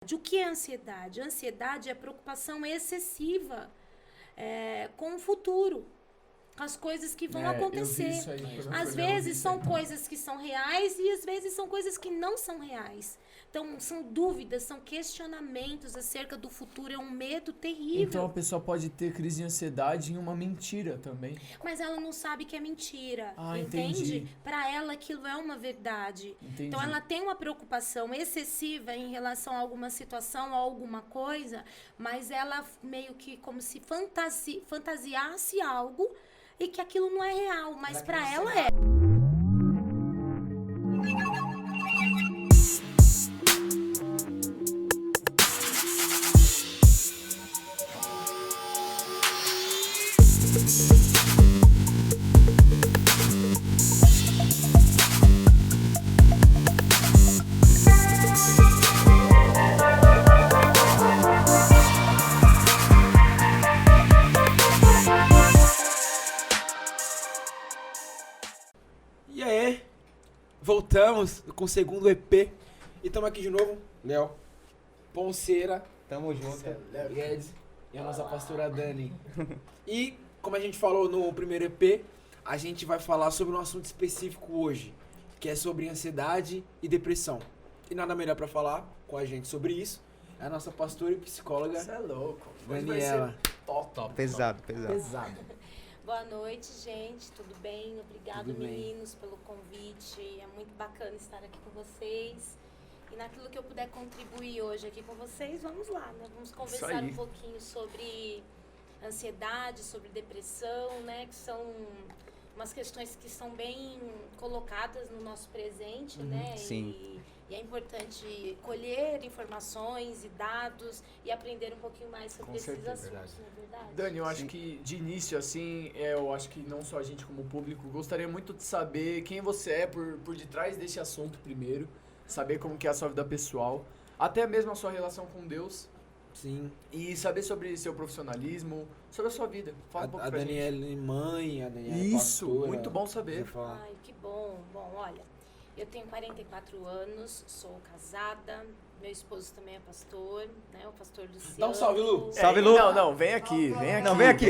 O que é ansiedade? A ansiedade é a preocupação excessiva com o futuro, com as coisas que vão acontecer. Eu vi isso aí, Às vezes são coisas que são reais e às vezes são coisas que não são reais. Então, são dúvidas, são questionamentos acerca do futuro, é um medo terrível. Então a pessoa pode ter crise de ansiedade em uma mentira também. Mas ela não sabe que é mentira, Entendi. entende? Para ela aquilo é uma verdade. Entendi. Então ela tem uma preocupação excessiva em relação a alguma situação, a alguma coisa, mas ela meio que como se fantasiasse algo e que aquilo não é real, mas para ela é. E aí, voltamos com o segundo EP e estamos aqui de novo, Léo, Ponceira, Tamo junto. Guedes e a nossa pastora Dani. E, como a gente falou no primeiro EP, a gente vai falar sobre um assunto específico hoje, que é sobre ansiedade e depressão. E nada melhor para falar com a gente sobre isso é a nossa pastora e psicóloga Você é louco. Hoje vai Daniela. ser top. Pesado. Pesado. Boa noite, gente. Tudo bem? Obrigado, Tudo bem. meninos, pelo convite. É muito bacana estar aqui com vocês. E naquilo que eu puder contribuir hoje aqui com vocês, vamos lá, né? Vamos conversar aí. um pouquinho sobre ansiedade, sobre depressão, né? Que são umas questões que são bem colocadas no nosso presente, né? sim. E é importante colher informações e dados e aprender um pouquinho mais sobre Com esses certeza, assuntos, verdade. não é verdade? Dani, eu acho que de início, assim, eu acho que não só a gente como público, gostaria muito de saber quem você é por detrás desse assunto primeiro, saber como que é a sua vida pessoal, até mesmo a sua relação com Deus, Sim. e saber sobre seu profissionalismo, sobre a sua vida. Fala um pouco A pra gente. Daniela é mãe, a Daniela é Isso, pastora. muito bom saber. Você fala. Ai, que bom. Bom, olha, eu tenho 44 anos, sou casada, meu esposo também é pastor, né? O pastor Luciano. Dá um salve, Lu. Salve, Lu. Não, vem aqui. Não, vem aqui.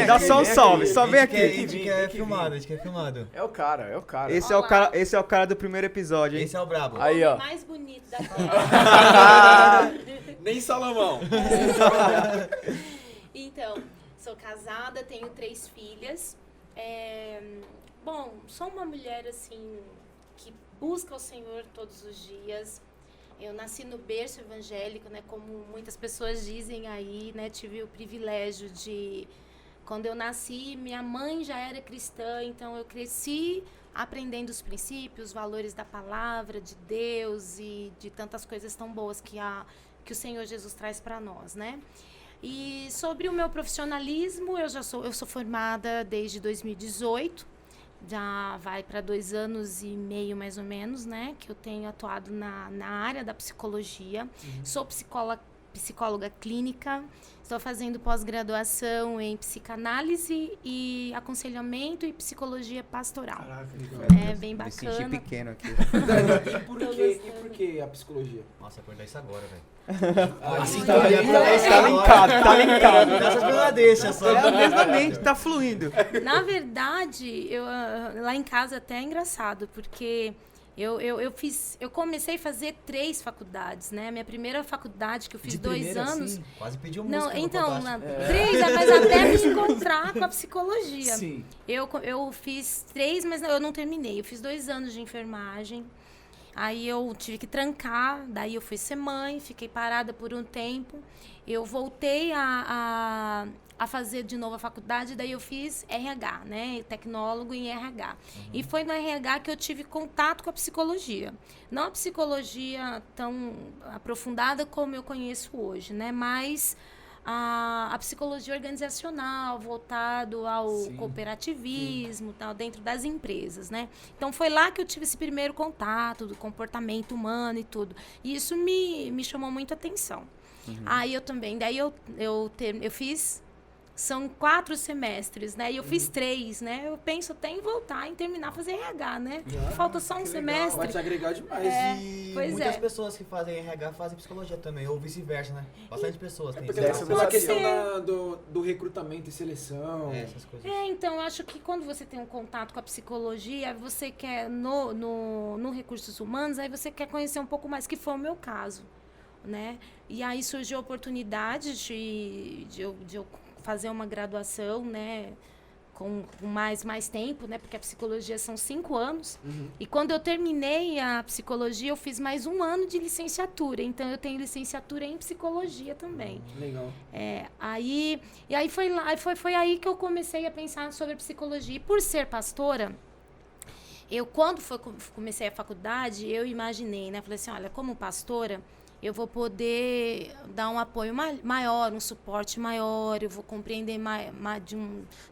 Dá só um salve. Só vem A aqui. gente quer filmado, a gente quer filmado. É o cara. Esse é o cara do primeiro episódio, hein? Esse é o brabo. Aí, O ó. homem mais bonito da terra. Nem Salomão. Então, sou casada, tenho 3 filhas. Bom, sou uma mulher, assim, que busca o Senhor todos os dias. Eu nasci no berço evangélico, né? Como muitas pessoas dizem aí, né? Tive o privilégio de... Quando eu nasci, minha mãe já era cristã, então eu cresci aprendendo os princípios, os valores da palavra de Deus e de tantas coisas tão boas que o Senhor Jesus traz para nós, né? E sobre o meu profissionalismo, eu sou formada desde 2018, já vai para 2 anos e meio mais ou menos, né? Que eu tenho atuado na área da psicologia. Sou psicóloga clínica, estou fazendo pós-graduação em psicanálise e aconselhamento e psicologia pastoral. Caraca, legal. É bem Me senti bacana. pequeno aqui. Dani, Tô e gostando. por que a psicologia? Nossa, acordar isso agora, velho. Assim tá bem, Tá linkado. Dessas pela deixa só. É a mesma mente, tá fluindo. Na verdade, lá em casa até é engraçado, porque eu comecei a fazer 3 faculdades, né? Minha primeira faculdade, que eu fiz De 2 primeira, anos. assim? Quase pediu Não, música no então, Fantástico. 3, mas até me encontrar com a psicologia. Sim. Eu fiz 3, mas eu não terminei. Eu fiz 2 anos de enfermagem. Aí eu tive que trancar, daí eu fui ser mãe, fiquei parada por um tempo. Eu voltei a fazer de novo a faculdade, daí eu fiz RH, né? Tecnólogo em RH. E foi no RH que eu tive contato com a psicologia. Não a psicologia tão aprofundada como eu conheço hoje, né? Mas a psicologia organizacional, voltado ao Sim. cooperativismo, tal, dentro das empresas, né? Então, foi lá que eu tive esse primeiro contato do comportamento humano e tudo. E isso me chamou muita atenção. Aí eu também, daí eu fiz São 4 semestres, né? E eu fiz 3, né? Eu penso até em voltar, em terminar, fazer RH, né? Falta só um Vai semestre. te agregar demais. E pois muitas é. pessoas que fazem RH fazem psicologia também, ou vice-versa, né? Bastante pessoas têm Porque Deve tem ser toda a pode questão ser. do recrutamento e seleção. essas coisas. Então, eu acho que quando você tem um contato com a psicologia, você quer, no Recursos Humanos, aí você quer conhecer um pouco mais, que foi o meu caso, né? E aí surgiu a oportunidade de eu fazer uma graduação, né? Com mais tempo, né? Porque a psicologia são 5 anos. E quando eu terminei a psicologia, eu fiz mais 1 ano de licenciatura. Então, eu tenho licenciatura em psicologia também. Legal. Aí foi aí que eu comecei a pensar sobre psicologia. E por ser pastora, quando comecei a faculdade, eu imaginei, né? Falei assim, olha, como pastora, eu vou poder dar um apoio maior, um suporte maior, eu vou compreender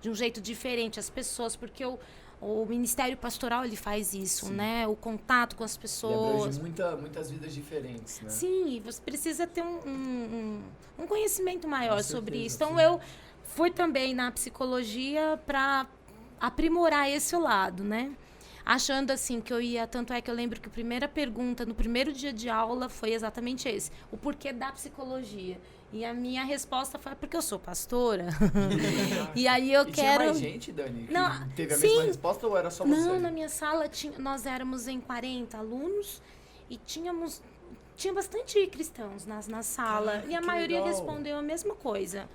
de um jeito diferente as pessoas, porque o Ministério Pastoral, ele faz isso, Sim. né? O contato com as E pessoas. abrange muitas vidas diferentes, né? Sim, e você precisa ter um conhecimento maior Com sobre certeza, isso. Então, sim. eu fui também na psicologia para aprimorar esse lado, né? Achando assim que eu ia... Tanto é que eu lembro que a primeira pergunta no primeiro dia de aula foi exatamente esse. O porquê da psicologia. E a minha resposta foi porque eu sou pastora. E aí eu E quero... tinha mais gente, Dani, que Não, teve a sim. mesma resposta ou era só você? Não, na minha sala nós éramos em 40 alunos e tinha bastante cristãos na sala. Caraca, E a que maioria legal. respondeu a mesma coisa.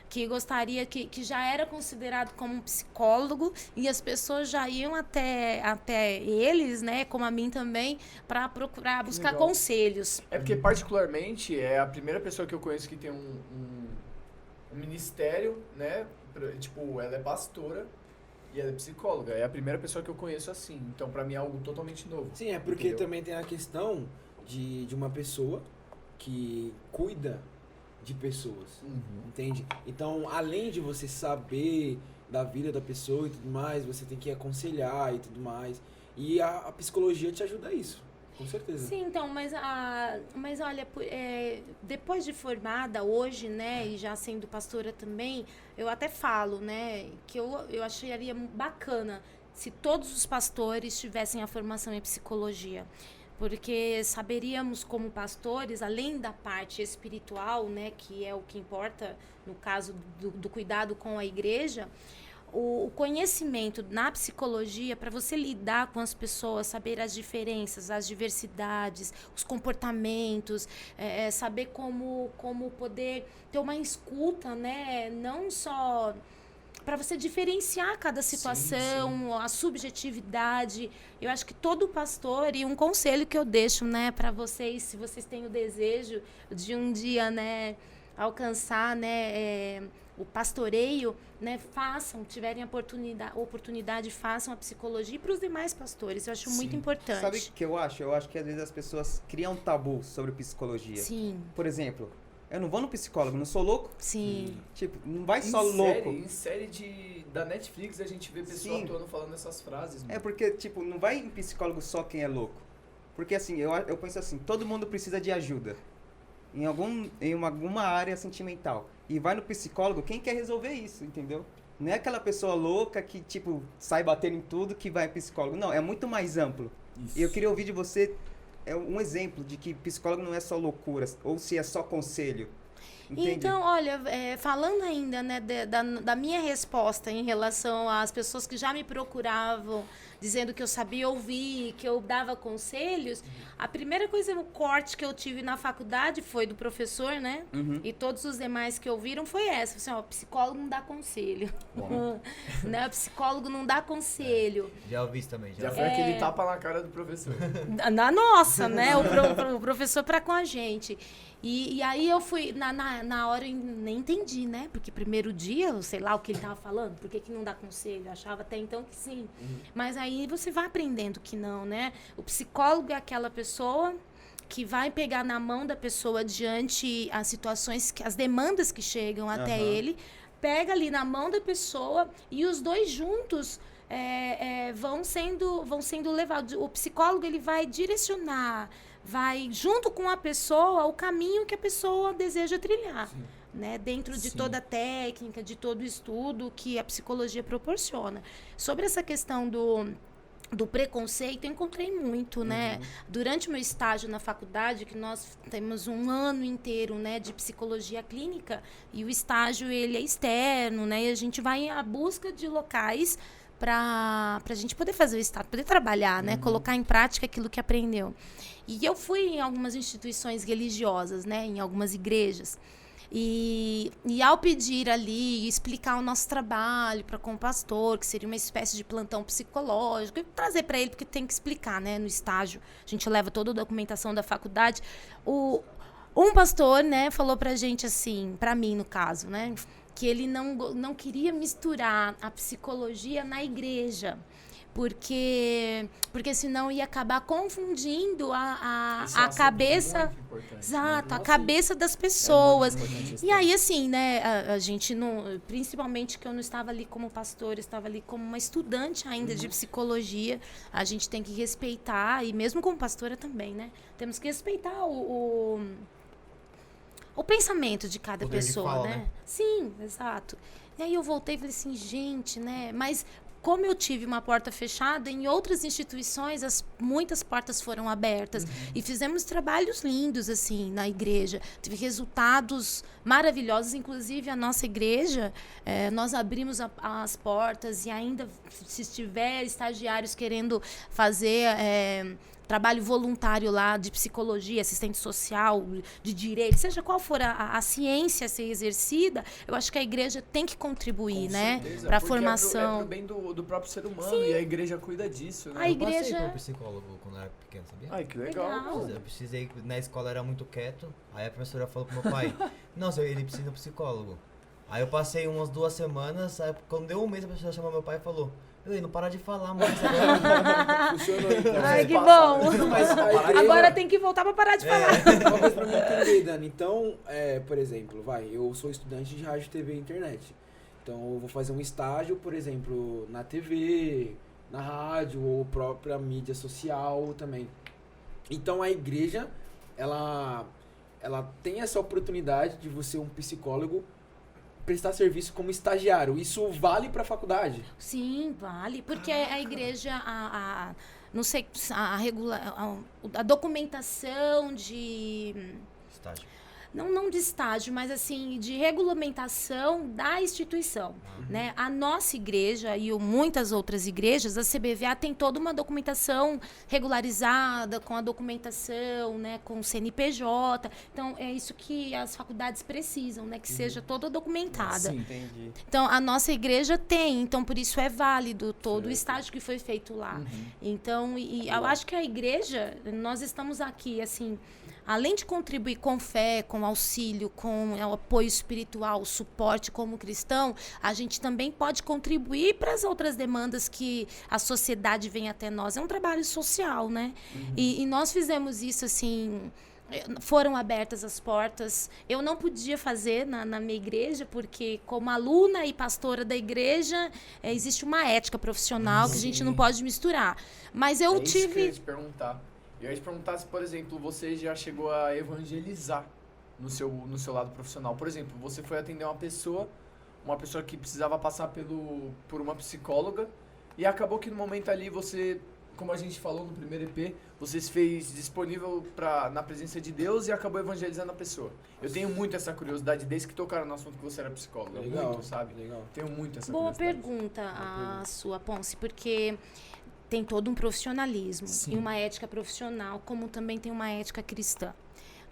Que gostaria, que já era considerado como um psicólogo e as pessoas já iam até eles, né, como a mim também, para procurar, buscar legal. conselhos. É porque, particularmente, é a primeira pessoa que eu conheço que tem um ministério, né? Tipo, ela é pastora e ela é psicóloga. É a primeira pessoa que eu conheço assim. Então, pra mim, é algo totalmente novo. Sim, é porque Entendeu? também tem a questão de uma pessoa que cuida de pessoas, entende? Então, além de você saber da vida da pessoa e tudo mais, você tem que aconselhar e tudo mais. E a psicologia te ajuda a isso, com certeza. Sim, então, mas olha, depois de formada hoje, né, e já sendo pastora também, eu até falo, né, que eu acharia bacana se todos os pastores tivessem a formação em psicologia. Porque saberíamos como pastores, além da parte espiritual, né, que é o que importa no caso do cuidado com a igreja, o conhecimento na psicologia para você lidar com as pessoas, saber as diferenças, as diversidades, os comportamentos, saber como poder ter uma escuta, né, não só para você diferenciar cada situação, a subjetividade. Eu acho que todo pastor, e um conselho que eu deixo, né, para vocês, se vocês têm o desejo de um dia, né, alcançar, né, o pastoreio, né, tiverem a oportunidade, façam a psicologia, e para os demais pastores. Eu acho muito importante. Sabe o que eu acho? Eu acho que às vezes as pessoas criam um tabu sobre psicologia. Sim, Por exemplo, eu não vou no psicólogo, não sou louco? sim. Tipo, não vai só louco. Em série da Netflix a gente vê pessoa Sim. atuando falando essas frases. É porque, tipo, não vai em psicólogo só quem é louco. Porque, assim, eu penso assim, todo mundo precisa de ajuda. Em alguma área sentimental. E vai no psicólogo quem quer resolver isso, entendeu? Não é aquela pessoa louca que, tipo, sai batendo em tudo que vai em psicólogo. Não, é muito mais amplo. Isso. E eu queria ouvir de você um exemplo de que psicólogo não é só loucura, ou se é só conselho. Entende? Então, olha, falando ainda, né, da minha resposta em relação às pessoas que já me procuravam, dizendo que eu sabia ouvir, que eu dava conselhos, a primeira coisa, o corte que eu tive na faculdade foi do professor, né? E todos os demais que ouviram foi essa. Assim, ó, psicólogo não dá conselho. Né? Psicólogo não dá conselho. Já ouvi isso também. Já foi aquele tapa na cara do professor. Na nossa, né? O professor para com a gente. E aí eu fui, na hora eu nem entendi, né? Porque primeiro dia, eu sei lá o que ele tava falando, por que não dá conselho? Eu achava até então que sim. Mas aí você vai aprendendo que não, né? O psicólogo é aquela pessoa que vai pegar na mão da pessoa diante as situações, as demandas que chegam até ele, pega ali na mão da pessoa e os dois juntos vão sendo levados. O psicólogo ele vai direcionar, vai junto com a pessoa o caminho que a pessoa deseja trilhar. Sim. Né, dentro de Sim. toda a técnica, de todo o estudo que a psicologia proporciona. Sobre essa questão do preconceito, eu encontrei muito, né? Durante o meu estágio na faculdade, que nós temos um ano inteiro, né, de psicologia clínica, e o estágio, ele é externo, né? E a gente vai à busca de locais para a gente poder fazer o estágio, poder trabalhar, né? Colocar em prática aquilo que aprendeu. E eu fui em algumas instituições religiosas, né? Em algumas igrejas. E ao pedir ali, explicar o nosso trabalho para com o pastor, que seria uma espécie de plantão psicológico, e trazer para ele, porque tem que explicar, né? No estágio, a gente leva toda a documentação da faculdade. Um pastor, né, falou pra gente assim, pra mim no caso, né, que ele não queria misturar a psicologia na igreja. Porque senão ia acabar confundindo a cabeça. Exato, a cabeça das pessoas. E aí, assim, né, a gente não. Principalmente que eu não estava ali como pastor, eu estava ali como uma estudante ainda de psicologia. A gente tem que respeitar, e mesmo como pastora também, né? Temos que respeitar o pensamento de cada Poder de pessoa, fala, né? né? Sim, exato. E aí eu voltei e falei assim, gente, né? Mas como eu tive uma porta fechada, em outras instituições muitas portas foram abertas. E fizemos trabalhos lindos, assim, na igreja. Tive resultados maravilhosos. Inclusive, a nossa igreja, nós abrimos as portas, e ainda, se tiver estagiários querendo fazer trabalho voluntário lá de psicologia, assistente social, de direito, seja qual for a ciência a ser exercida, eu acho que a igreja tem que contribuir, né? Para a formação. É pro bem do próprio ser humano. Sim. E a igreja cuida disso, né? A Eu passei igreja- por um psicólogo quando eu era pequeno, sabia? Ai, que legal. Legal. Eu precisei, na escola eu era muito quieto, aí a professora falou pro meu pai, não, ele precisa de um psicólogo. Aí eu passei umas 2 semanas, aí quando deu um mês a professora chamou meu pai e falou, ei, não para de falar mais agora. Funcionou então. Ai, que Passa, bom. Não, mas a igreja- Agora tem que voltar para parar de falar. Uma coisa pra mim entender, Dani. Então, por exemplo, eu sou estudante de rádio, TV e internet. Então, eu vou fazer um estágio, por exemplo, na TV, na rádio ou própria mídia social também. Então, a igreja, ela tem essa oportunidade de você, um psicólogo, prestar serviço como estagiário. Isso vale pra faculdade? Sim, vale. Porque a igreja, não sei, a documentação de... Estágio. Não de estágio, mas assim, de regulamentação da instituição, né? A nossa igreja e muitas outras igrejas, a CBVA tem toda uma documentação regularizada, com a documentação, né? Com o CNPJ. Então, é isso que as faculdades precisam, né? Que seja toda documentada. Sim. Entendi. Então, a nossa igreja tem, então por isso é válido todo o estágio que foi feito lá. Então, eu acho que a igreja, nós estamos aqui, assim, além de contribuir com fé, com auxílio, com o apoio espiritual, suporte como cristão, a gente também pode contribuir para as outras demandas que a sociedade vem até nós. É um trabalho social, né? E nós fizemos isso, assim... Foram abertas as portas. Eu não podia fazer na minha igreja, porque como aluna e pastora da igreja, existe uma ética profissional que a gente não pode misturar. Mas eu Isso que eu ia tive... te perguntar. Eu ia te perguntar se, por exemplo, você já chegou a evangelizar no seu lado profissional. Por exemplo, você foi atender uma pessoa que precisava passar por uma psicóloga, e acabou que no momento ali você, como a gente falou no primeiro EP, você se fez disponível na presença de Deus e acabou evangelizando a pessoa. Eu tenho muito essa curiosidade, desde que tocaram no assunto que você era psicóloga. Legal, Muito, sabe? legal. Tenho muito essa Boa curiosidade. pergunta a sua, Ponce, porque tem todo um profissionalismo Sim. e uma ética profissional, como também tem uma ética cristã.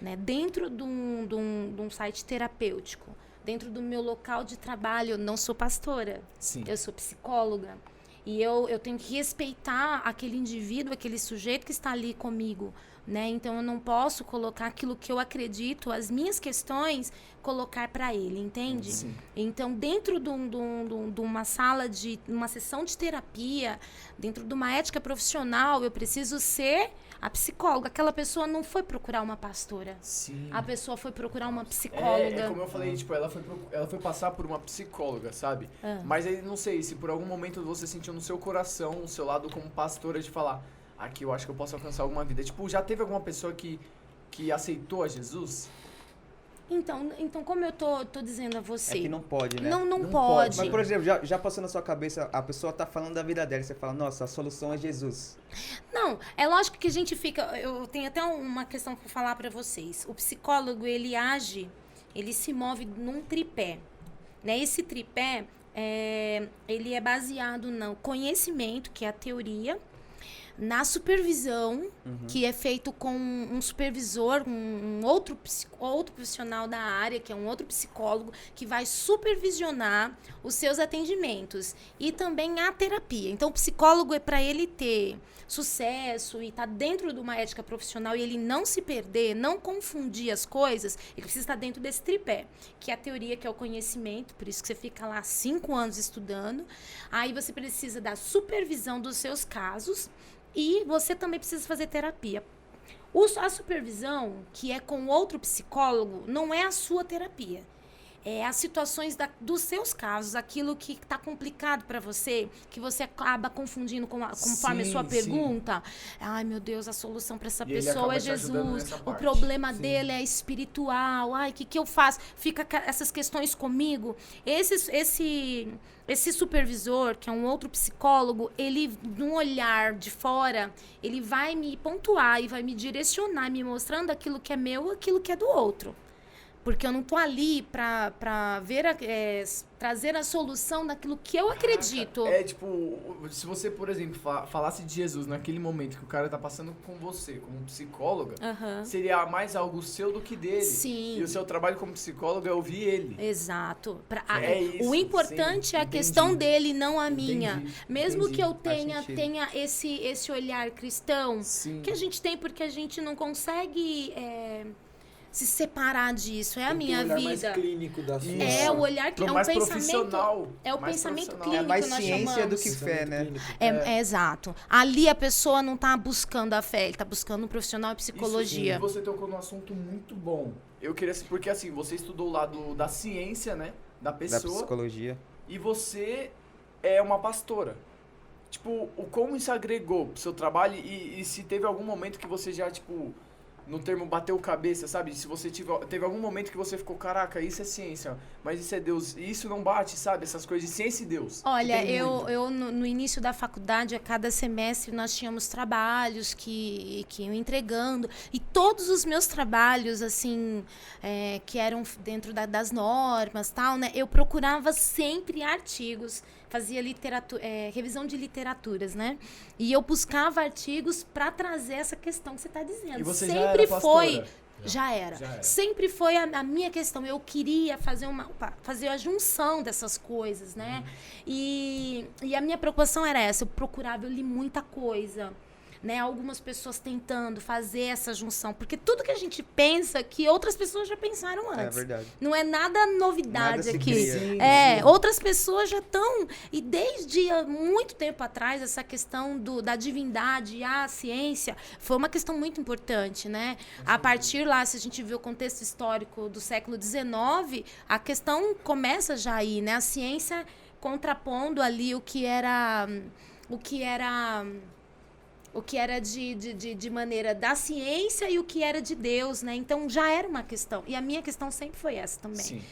Né? Dentro de um site terapêutico, dentro do meu local de trabalho, eu não sou pastora, Sim. eu sou psicóloga. E eu tenho que respeitar aquele indivíduo, aquele sujeito que está ali comigo, né? Então, eu não posso colocar aquilo que eu acredito, as minhas questões, colocar para ele, entende? Sim. Então, dentro de uma sala uma sessão de terapia, dentro de uma ética profissional, eu preciso ser a psicóloga. Aquela pessoa não foi procurar uma pastora. Sim. A pessoa foi procurar uma psicóloga. É como eu falei, tipo, ela foi passar por uma psicóloga, sabe? Ah. Mas aí, não sei, se por algum momento você sentiu no seu coração, o seu lado como pastora, de falar, aqui eu acho que eu posso alcançar alguma vida. Tipo, já teve alguma pessoa que aceitou a Jesus? Então como eu tô dizendo a É você... que não pode, né? Não Não pode. pode. Mas, por exemplo, já passou na sua cabeça, a pessoa tá falando da vida dela, e você fala, nossa, a solução é Jesus. Não, é lógico que a gente fica... Eu tenho até uma questão para falar para vocês. O psicólogo, ele se move num tripé. Né? Esse tripé, ele é baseado no conhecimento, que é a teoria, na supervisão, que é feito com um supervisor, um outro profissional da área, que é um outro psicólogo, que vai supervisionar os seus atendimentos. E também a terapia. Então, o psicólogo é para ele ter sucesso e estar dentro de uma ética profissional e ele não se perder, não confundir as coisas, ele precisa estar dentro desse tripé, que é a teoria, que é o conhecimento, por isso que você fica lá 5 anos estudando. Aí você precisa da supervisão dos seus casos, e você também precisa fazer terapia. A supervisão, que é com outro psicólogo, não é a sua terapia. É as situações dos seus casos, aquilo que está complicado para você, que você acaba confundindo conforme a sua pergunta. Ai, meu Deus, a solução para essa pessoa é Jesus. O problema dele é espiritual. Ai, o que eu faço? Fica essas questões comigo. Esse supervisor, que é um outro psicólogo, ele, num olhar de fora, ele vai me pontuar e vai me direcionar, me mostrando aquilo que é meu e aquilo que é do outro. Porque eu não tô ali pra ver trazer a solução daquilo que eu acredito. Tipo, se você, por exemplo, falasse de Jesus naquele momento que o cara tá passando com você, como psicóloga, seria mais algo seu do que dele. Sim. E o seu trabalho como psicóloga é ouvir ele. Exato. Isso, o importante é a questão dele, não a minha. Mesmo que eu tenha esse olhar cristão, que a gente tem porque a gente não consegue... se separar disso, a minha vida. mais clínico da sua... É o olhar que é um mais pensamento, profissional. é o Mais pensamento profissional. clínico É mais que nós ciência chamamos. do que fé, né? Exato. Ali a pessoa não tá buscando a fé, ele tá buscando um profissional de psicologia. Isso, você tocou num assunto muito bom. Eu queria, porque assim, você estudou o lado da ciência, né, da pessoa. Da psicologia. E você é uma pastora. Tipo, como isso agregou pro seu trabalho e se teve algum momento que você já, tipo, no termo bateu cabeça, sabe? Se você teve algum momento que você ficou, caraca, isso é ciência, mas isso é Deus, e isso não bate, sabe? Essas coisas de ciência e Deus. Olha, eu no início da faculdade, a cada semestre, nós tínhamos trabalhos que iam entregando, e todos os meus trabalhos, assim, que eram dentro das normas, tal, né? Eu procurava sempre artigos, fazia revisão de literaturas, né? E eu buscava artigos para trazer essa questão que você está dizendo. E você sempre já era pastora? Já era. Sempre foi a minha questão. Eu queria fazer a junção dessas coisas, né? E a minha preocupação era essa. Eu procurava, eu li muita coisa. Né, algumas pessoas tentando fazer essa junção, porque tudo que a gente pensa que outras pessoas já pensaram antes. É verdade. Não é nada novidade Nada aqui. sim. Outras pessoas já estão, e desde muito tempo atrás, essa questão da divindade e a ciência foi uma questão muito importante, né? A partir lá, se a gente vê o contexto histórico do século XIX, a questão começa já aí, né? A ciência contrapondo ali o que era de maneira da ciência e o que era de Deus, né? Então, já era uma questão. E a minha questão sempre foi essa também. Sim.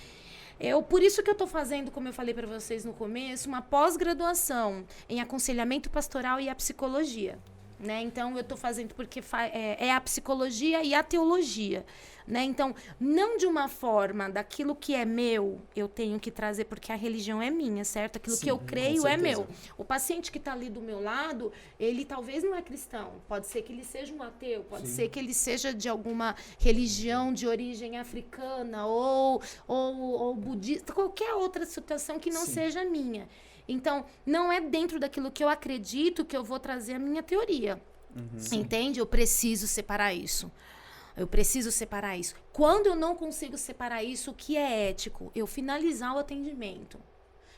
Por isso que eu estou fazendo, como eu falei para vocês no começo, uma pós-graduação em aconselhamento pastoral e a psicologia. Né? Então, eu estou fazendo porque é a psicologia e a teologia. Né? Então, não de uma forma daquilo que é meu, eu tenho que trazer, porque a religião é minha, certo? Aquilo que eu creio é meu. O paciente que está ali do meu lado, ele talvez não é cristão. Pode ser que ele seja um ateu, pode ser que ele seja de alguma religião de origem africana ou budista, qualquer outra situação que não seja minha. Então, não é dentro daquilo que eu acredito que eu vou trazer a minha teoria. Entende? Eu preciso separar isso. Quando eu não consigo separar isso, o que é ético? Eu finalizar o atendimento.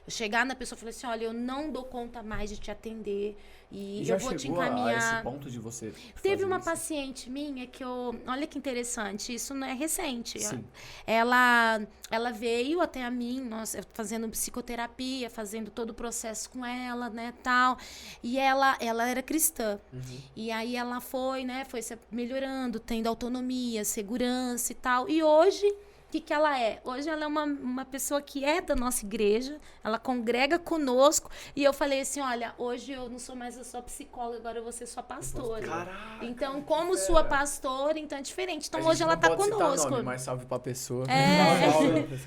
chegar na pessoa e falar assim, olha, eu não dou conta mais de te atender e já eu vou te chegou a encaminhar. esse ponto de você Teve fazer uma isso? paciente minha que olha que interessante, isso não é recente. Sim. Ela veio até a mim, nós fazendo psicoterapia, fazendo todo o processo com ela, né, tal. E ela era cristã. E aí ela foi, né, foi se melhorando, tendo autonomia, segurança e tal. E hoje, o que ela é? Hoje ela é uma pessoa que é da nossa igreja, ela congrega conosco. E eu falei assim, olha, hoje eu não sou mais a sua psicóloga, agora eu vou ser sua pastora. Caraca, Então, como sua pastora, então é diferente. Então, A gente hoje ela não tá pode citar conosco. nome, mas salve pra pessoa.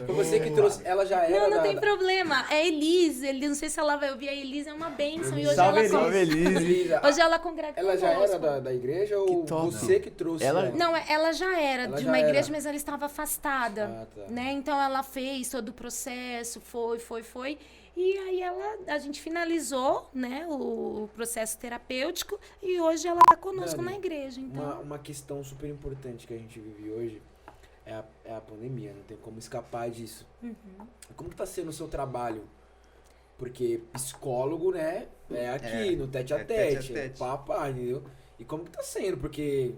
Foi você que trouxe. Ela já era. Não tem problema. É Elise, não sei se ela vai ouvir. A Elise é uma bênção. E hoje Salve, ela, Elise. hoje ela congrega Ela já conosco. era da igreja ou top. você que trouxe Ela- ela? Não, ela já era Ela de já uma igreja, era. mas ela estava afastada. Ah, tá. Né? Então ela fez todo o processo, foi. E aí a gente finalizou, né, o processo terapêutico e hoje ela está conosco Dani, na igreja. Então, Uma questão super importante que a gente vive hoje é a pandemia, não tem como escapar disso. Como que tá sendo o seu trabalho? Porque psicólogo, né, é aqui, no tete a é tete, tete a tete. papá, entendeu? E como que tá sendo? Porque,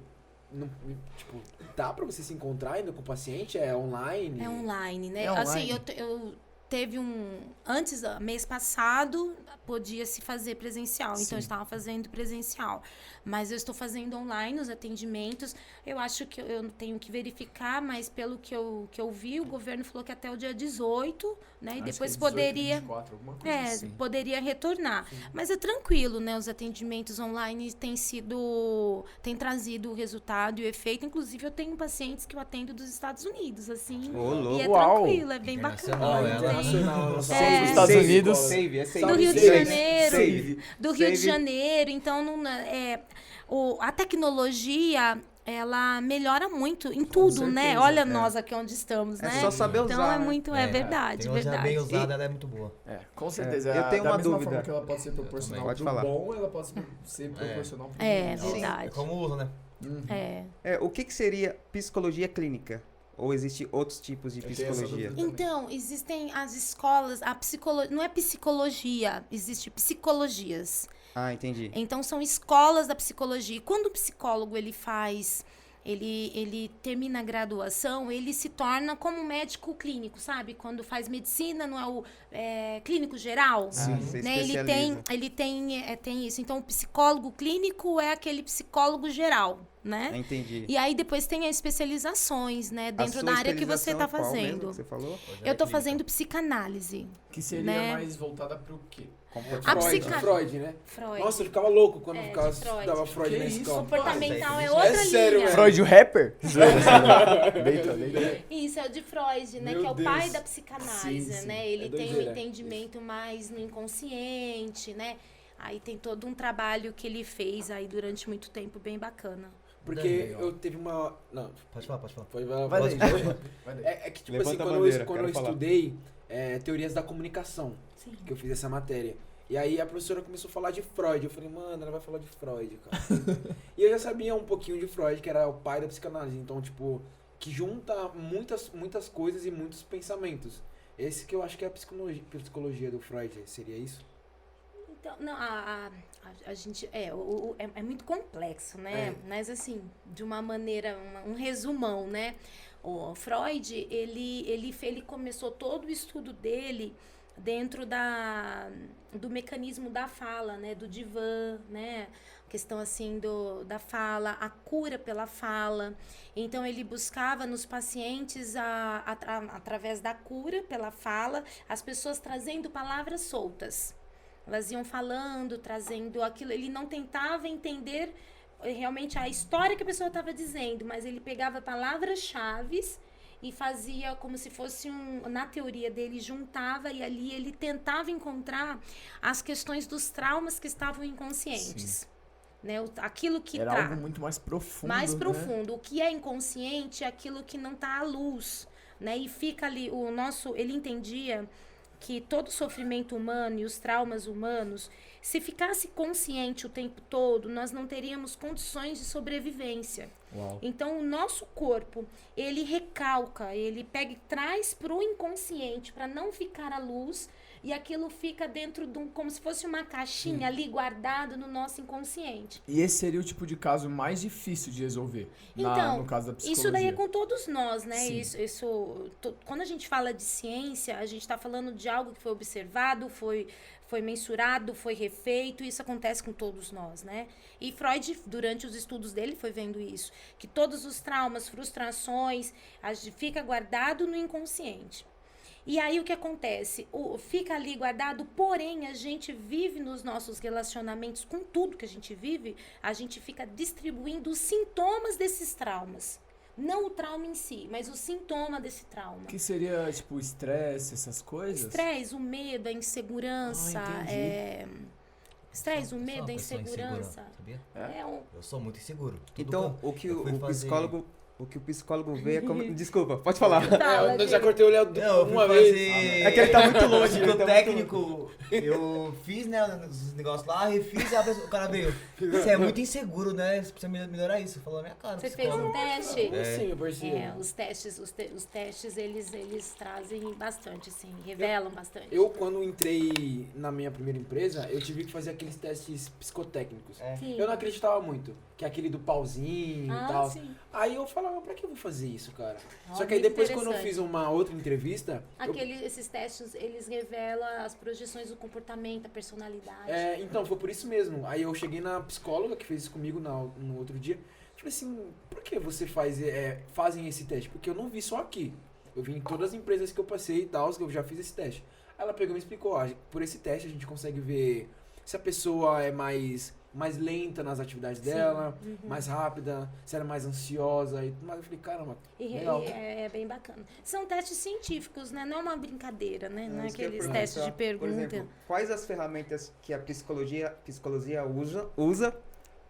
tipo, dá pra você se encontrar ainda com o paciente? É online? é online, né? É Assim, online. eu teve antes, mês passado, podia se fazer presencial, então Sim. eu estava fazendo presencial. Mas eu estou fazendo online os atendimentos. Eu acho que eu tenho que verificar, mas pelo que eu vi, o governo falou que até o dia 18, né? E Acho depois que é 18, poderia. 24, alguma coisa assim. Poderia retornar. Mas é tranquilo, né? Os atendimentos online têm trazido o resultado e o efeito. Inclusive, eu tenho pacientes que eu atendo dos Estados Unidos, assim. Ô, louco. E é Uau. tranquilo, é bem Internacional, bacana. ela. Internacional. Dos É. Estados Save, Unidos. Save, é save. Do Rio de Save. Janeiro. Save. Do Rio de Save. Janeiro. Então, a tecnologia, ela melhora muito em tudo, né? certeza, Olha é. nós aqui onde estamos, É né? só saber Então, usar, é né? muito, é verdade, Tecnologia verdade. bem usada, ela é muito boa. É, com certeza. eu tenho da uma mesma dúvida. forma que ela pode ser proporcional Pode pro falar. bom, ela pode ser proporcional pro É, ruim. verdade. É como usa, né? É. O que seria psicologia clínica? Ou existem outros tipos de Eu tenho essa psicologia? dúvida. Então, existem as escolas, não é psicologia, existe psicologias. Ah, entendi. Então, são escolas da psicologia. E quando o psicólogo ele termina a graduação, ele se torna como um médico clínico, sabe? Quando faz medicina, não é o clínico geral? Sim. Você Né? especializa. Ele tem isso. Então, o psicólogo clínico é aquele psicólogo geral, né? Entendi. E aí, depois tem as especializações, né? Dentro A da sua área que você está especialização é qual mesmo fazendo. que você falou? Eu tô fazendo psicanálise. Que seria Né? mais voltada pro quê? A Freud, né? Freud. Nossa, eu ficava louco quando É, ficava, de Freud. estudava Freud Que na isso? escola. Comportamental é É outra sério, linha. velho. Freud, o rapper? Deita. Isso, é o de Freud, né? Meu que é o Deus. pai da psicanálise, Sim, sim. né? Ele É tem um doideira. entendimento mais no inconsciente, né? Aí tem todo um trabalho que ele fez aí durante muito tempo, bem bacana. Porque Legal. eu teve uma... Não, Pode falar, pode falar. foi... Vai pode- daí. Vai daí. É que, tipo Levanta assim, a quando bandeira, eu quero falar. estudei teorias da comunicação, Sim. que eu fiz essa matéria. E aí a professora começou a falar de Freud. Eu falei, mano, ela vai falar de Freud, cara. E eu já sabia um pouquinho de Freud, que era o pai da psicanálise. Então, tipo, que junta muitas coisas e muitos pensamentos. Esse que eu acho que é a psicologia do Freud, seria isso? Então, não, a gente. É muito complexo, né? É. Mas, assim, de uma maneira, um resumão, né? O Freud, ele começou todo o estudo dele dentro do mecanismo da fala, né? Do divã, né? Questão, assim, da fala, a cura pela fala. Então, ele buscava nos pacientes, através da cura pela fala, as pessoas trazendo palavras soltas. Elas iam falando, trazendo aquilo. Ele não tentava entender realmente a história que a pessoa estava dizendo, mas ele pegava palavras-chave e fazia como se fosse na teoria dele, juntava e ali ele tentava encontrar as questões dos traumas que estavam inconscientes. Né? Aquilo que Era algo muito mais profundo. mais né? profundo. O que é inconsciente é aquilo que não está à luz, né? E fica ali ele entendia que todo sofrimento humano e os traumas humanos, se ficasse consciente o tempo todo, nós não teríamos condições de sobrevivência. Uau. Então, o nosso corpo, ele recalca, ele pega e traz pro inconsciente para não ficar à luz e aquilo fica dentro de como se fosse uma caixinha ali guardado no nosso inconsciente. E esse seria o tipo de caso mais difícil de resolver, Então, no caso da psicologia. isso daí é com todos nós, né? Sim. Quando a gente fala de ciência, a gente está falando de algo que foi observado, foi mensurado, foi refeito, isso acontece com todos nós, né? E Freud, durante os estudos dele, foi vendo isso, que todos os traumas, frustrações, fica guardado no inconsciente. E aí o que acontece? Fica ali guardado, porém a gente vive nos nossos relacionamentos, com tudo que a gente vive, a gente fica distribuindo os sintomas desses traumas. Não o trauma em si, mas o sintoma desse trauma. Que seria, tipo, o estresse, essas coisas? Estresse, o medo, a insegurança. Estresse, o medo, a insegurança. Sabia? Eu sou muito inseguro. Então, o que o psicólogo vê é como... Uhum. Desculpa, pode falar. Eu já cortei o Léo uma vez. É que ele tá muito longe. O técnico, eu fiz, né, os negócios lá, refiz, e o cara veio. Você é muito inseguro, né? Você precisa melhorar isso. Falou na minha cara. Você fez um teste? Sim, eu percebi. Os testes, eles trazem bastante, assim, revelam bastante. Eu, quando entrei na minha primeira empresa, eu tive que fazer aqueles testes psicotécnicos. Sim. Eu não acreditava muito, que é aquele do pauzinho e tal. Sim. Aí eu falava, pra que eu vou fazer isso, cara? Ah, Só que aí muito depois, quando eu interessante. fiz uma outra entrevista... Esses testes, eles revelam as projeções do comportamento, a personalidade. Então, foi por isso mesmo. Aí eu cheguei na psicóloga, que fez isso comigo no outro dia. Falei assim, por que você fazem esse teste? Porque eu não vi só aqui. Eu vi em todas as empresas que eu passei e tal, que eu já fiz esse teste. Aí ela pegou e me explicou, por esse teste a gente consegue ver se a pessoa é mais lenta nas atividades dela, mais rápida, se ela é mais ansiosa e tudo mais. Eu falei, caramba, legal. É bem bacana. São testes científicos, né? Não é uma brincadeira, né? Não é Isso que eu ia aqueles perguntar. testes de pergunta. Por exemplo, quais as ferramentas que a psicologia usa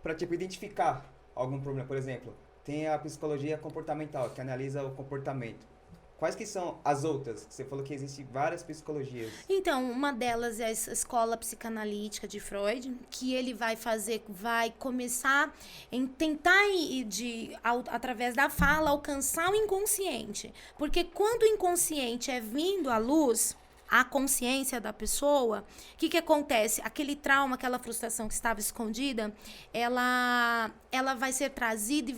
para tipo, identificar algum problema? Por exemplo, tem a psicologia comportamental, que analisa o comportamento. Quais que são as outras? Você falou que existem várias psicologias. Então, uma delas é a escola psicanalítica de Freud, que ele vai começar em tentar, através da fala, alcançar o inconsciente. Porque quando o inconsciente é vindo à luz, a consciência da pessoa, o que acontece? Aquele trauma, aquela frustração que estava escondida, ela vai ser trazida e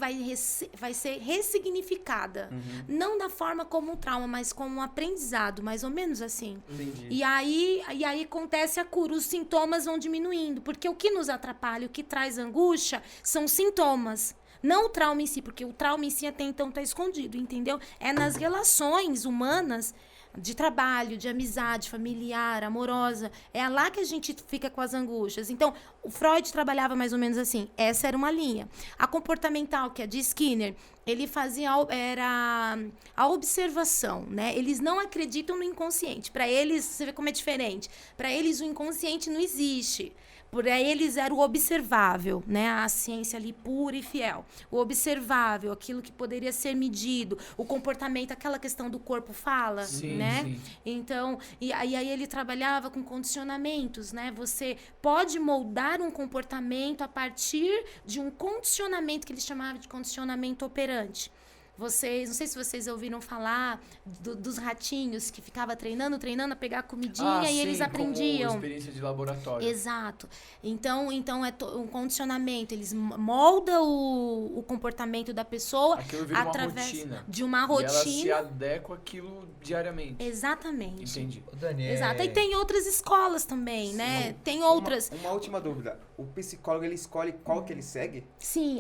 vai ser ressignificada. Não da forma como um trauma, mas como um aprendizado, mais ou menos assim. Entendi. E aí acontece a cura, os sintomas vão diminuindo, porque o que nos atrapalha, o que traz angústia, são os sintomas. Não o trauma em si, porque o trauma em si até então está escondido, entendeu? É nas relações humanas, de trabalho, de amizade, familiar, amorosa. É lá que a gente fica com as angústias. Então, o Freud trabalhava mais ou menos assim. Essa era uma linha. A comportamental, que é de Skinner, ele fazia a observação, né? Eles não acreditam no inconsciente. Para eles, você vê como é diferente. Para eles, o inconsciente não existe. Para eles era o observável, né? A ciência ali pura e fiel. O observável, aquilo que poderia ser medido, o comportamento, aquela questão do corpo fala, Sim, né? sim. Então, e aí ele trabalhava com condicionamentos, né? Você pode moldar um comportamento a partir de um condicionamento que ele chamava de condicionamento operante. Não sei se vocês ouviram falar dos ratinhos que ficava treinando a pegar comidinha e eles aprendiam. Como experiência de laboratório. Exato. Então é um condicionamento. Eles moldam o comportamento da pessoa Aquilo vira através uma rotina. de uma E ela se rotina. adequa àquilo diariamente. Exatamente. Entendi. Dani, Exato. E tem outras escolas também, né? Tem outras. Uma última dúvida. O psicólogo, ele escolhe qual que ele segue? Sim,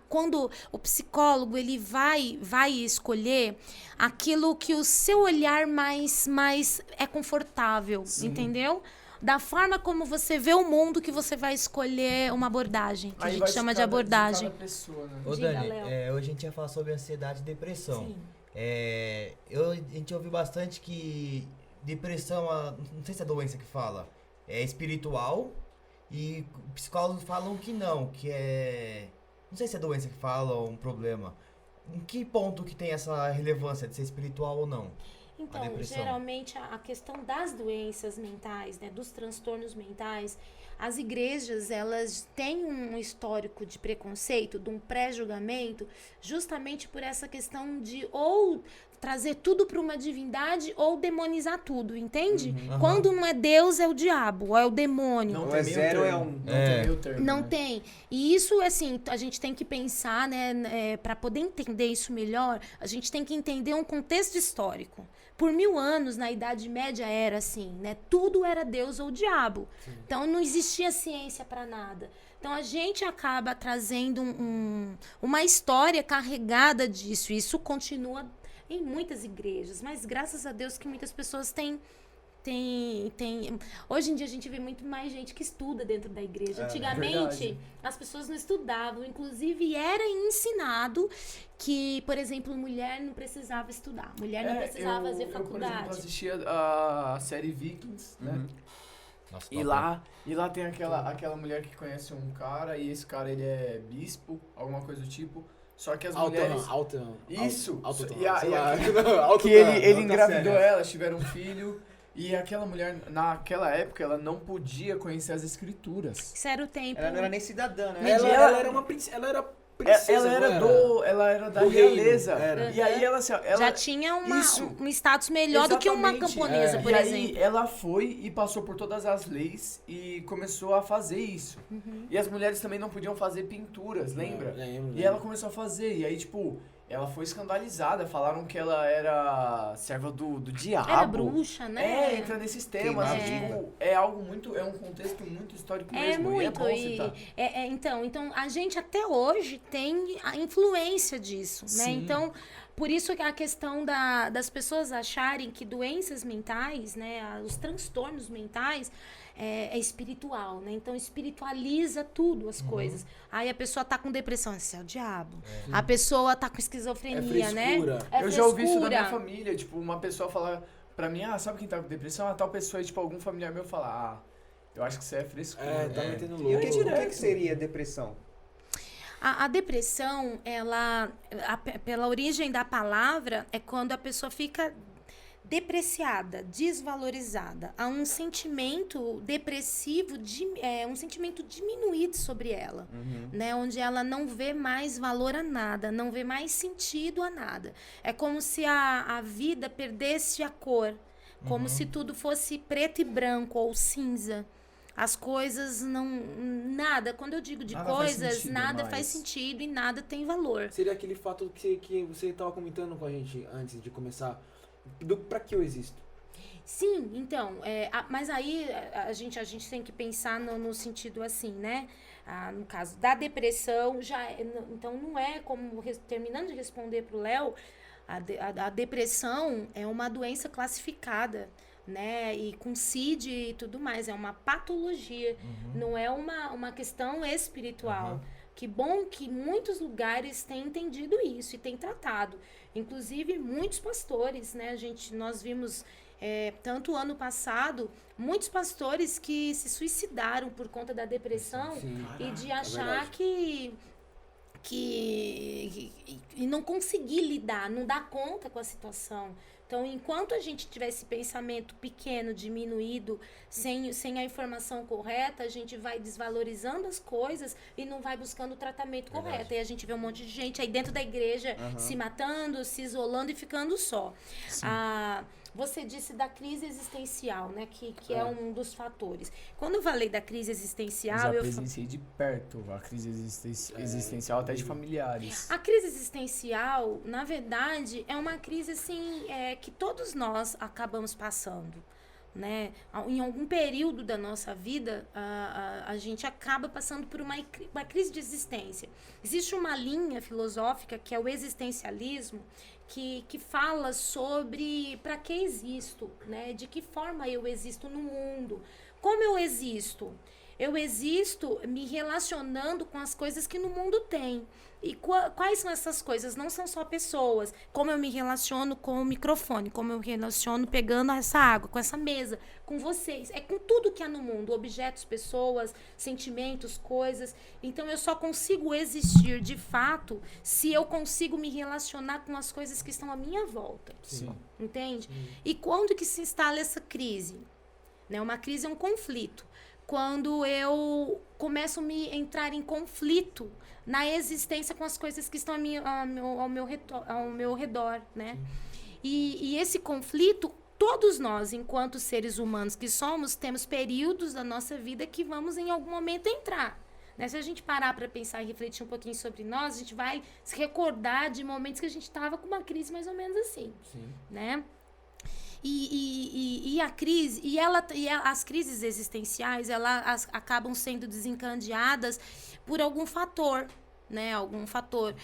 quando o psicólogo ele vai escolher aquilo que o seu olhar mais é confortável, entendeu? Da forma como você vê o mundo, que você vai escolher uma abordagem, que a gente chama de abordagem. De cada pessoa, né? Ô, Diga, Dani, Léo. hoje a gente ia falar sobre ansiedade e depressão. Sim. A gente ouviu bastante que depressão, não sei se é doença que fala, é espiritual, e psicólogos falam que não, que é... Não sei se é doença que fala ou um problema. Em que ponto que tem essa relevância de ser espiritual ou não? Então, depressão. geralmente a questão das doenças mentais, né, dos transtornos mentais, as igrejas, elas têm um histórico de preconceito, de um pré-julgamento, justamente por essa questão de ou trazer tudo para uma divindade ou demonizar tudo, entende? Aham. Quando não é Deus, é o diabo, ou é o demônio. Não Ou tem é meio zero ou é termo. um. Não É. tem meio termo. Não né? tem. E isso, assim, a gente tem que pensar, né, para poder entender isso melhor, a gente tem que entender um contexto histórico. Por 1000 anos, na Idade Média, era assim, né? Tudo era Deus ou diabo. Então, não existia ciência para nada. Então, a gente acaba trazendo uma história carregada disso. Isso continua em muitas igrejas, mas graças a Deus que muitas pessoas têm. Hoje em dia a gente vê muito mais gente que estuda dentro da igreja. Antigamente, verdade. as pessoas não estudavam. Inclusive, era ensinado que, por exemplo, mulher não precisava estudar. Mulher não precisava fazer Eu, por exemplo, faculdade. assistia a série Vikings, né? Nossa, E top. lá tem aquela mulher que conhece um cara, e esse cara, ele é bispo, alguma coisa do tipo. Só que as mulheres... Isso. Que ele engravidou ela, eles tiveram um filho. E aquela mulher, naquela época, ela não podia conhecer as escrituras. Isso era o tempo. Ela não era nem cidadã, né? Ela era uma princesa. Ela era princesa. Ela era da Do reino, realeza. era. E aí ela Já tinha Isso. um status melhor do que uma Exatamente. camponesa, por e exemplo. aí ela foi e passou por todas as leis e começou a fazer isso. E as mulheres também não podiam fazer pinturas, lembra? Lembro. E ela começou a fazer. E aí, tipo, ela foi escandalizada. Falaram que ela era serva do diabo. Era bruxa, né? Entra nesses temas. Queimada. Tipo, é algo muito. É um contexto muito histórico É mesmo. muito. E é bom citar. Então, a gente até hoje tem a influência disso, né? Sim. Então, por isso que a questão das pessoas acharem que doenças mentais, né, os transtornos mentais, é espiritual, né? Então, espiritualiza tudo, as coisas. Aí a pessoa tá com depressão, esse é o diabo. A pessoa tá com esquizofrenia, né? frescura. É Eu já ouvi isso da minha frescura. família. Tipo, uma pessoa falar pra mim, sabe quem tá com depressão? Tal pessoa. E, tipo, algum familiar meu falar, eu acho que você é frescura. Tá metendo E o louco. que seria depressão? A depressão, pela origem da palavra, é quando a pessoa fica depreciada, desvalorizada. Há um sentimento depressivo, um sentimento diminuído sobre ela, né? Onde ela não vê mais valor a nada, não vê mais sentido a nada. É como se a vida perdesse a cor, como se tudo fosse preto e branco ou cinza. As coisas nada, quando eu digo de Nada faz coisas, sentido nada mais. faz sentido e nada tem valor. Seria aquele fato que você estava comentando com a gente antes de começar. Pra que eu existo? Sim, então, mas aí a gente tem que pensar no sentido assim, né? No caso da depressão, então não é como, terminando de responder para o Léo, a depressão é uma doença classificada, né? E com CID e tudo mais, é uma patologia, não é uma questão espiritual. Que bom que muitos lugares têm entendido isso e têm tratado. Inclusive, muitos pastores, né? Nós vimos, tanto ano passado, muitos pastores que se suicidaram por conta da depressão e de achar que não conseguir lidar, não dar conta com a situação. Então, enquanto a gente tiver esse pensamento pequeno, diminuído, sem a informação correta, a gente vai desvalorizando as coisas e não vai buscando o tratamento correto. E a gente vê um monte de gente aí dentro da igreja se matando, se isolando e ficando só. Você disse da crise existencial, né? Que é um dos fatores. Quando eu falei da crise existencial... Já presenciei de perto a crise existencial, até de familiares. A crise existencial, na verdade, é uma crise assim, que todos nós acabamos passando, né? Em algum período da nossa vida, a gente acaba passando por uma crise de existência. Existe uma linha filosófica que é o existencialismo, que fala sobre para que existo, né? De que forma eu existo no mundo, como eu existo. Eu existo me relacionando com as coisas que no mundo tem. E quais são essas coisas? Não são só pessoas. Como eu me relaciono com o microfone, como eu me relaciono pegando essa água, com essa mesa, com vocês. É com tudo que há no mundo. Objetos, pessoas, sentimentos, coisas. Então eu só consigo existir de fato se eu consigo me relacionar com as coisas que estão à minha volta. Sim. Entende? E quando que se instala essa crise? Né? Uma crise é um conflito. Quando eu começo a me entrar em conflito na existência com as coisas que estão ao meu redor, né? E esse conflito, todos nós, enquanto seres humanos que somos, temos períodos da nossa vida que vamos em algum momento entrar. Né? Se a gente parar para pensar e refletir um pouquinho sobre nós, a gente vai se recordar de momentos que a gente estava com uma crise mais ou menos assim, né? E a crise, as crises existenciais, elas acabam sendo desencadeadas por algum fator, né? Algum fator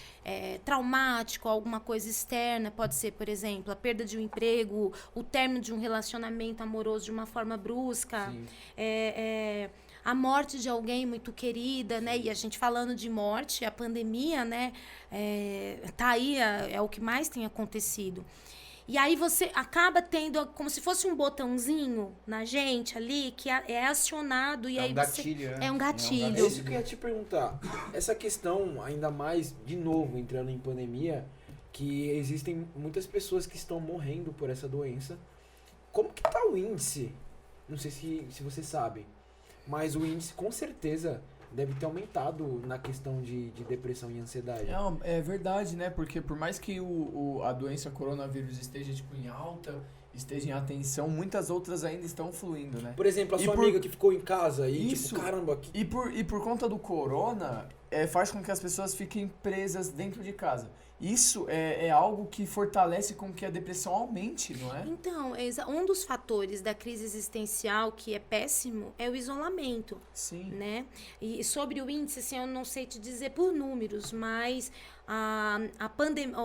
traumático, alguma coisa externa. Pode ser, por exemplo, a perda de um emprego, o término de um relacionamento amoroso de uma forma brusca, a morte de alguém muito querida, né? E a gente falando de morte, a pandemia, né? Tá aí, é o que mais tem acontecido. E aí você acaba tendo como se fosse um botãozinho na gente ali que é acionado e aí gatilho, você... né? É um gatilho. É isso que eu ia te perguntar. Essa questão, ainda mais, de novo, entrando em pandemia, que existem muitas pessoas que estão morrendo por essa doença. Como que tá o índice? Não sei se você sabe, mas o índice com certeza deve ter aumentado na questão de depressão e ansiedade. É verdade, né? Porque por mais que a doença coronavírus esteja tipo, em alta, esteja em atenção, muitas outras ainda estão fluindo, né? Por exemplo, a sua amiga que ficou em casa e Isso. tipo, caramba... E por conta do corona, faz com que as pessoas fiquem presas dentro de casa. Isso é algo que fortalece com que a depressão aumente, não é? Então, um dos fatores da crise existencial que é péssimo é o isolamento. Sim. Né? E sobre o índice, assim, eu não sei te dizer por números, mas a pandemia...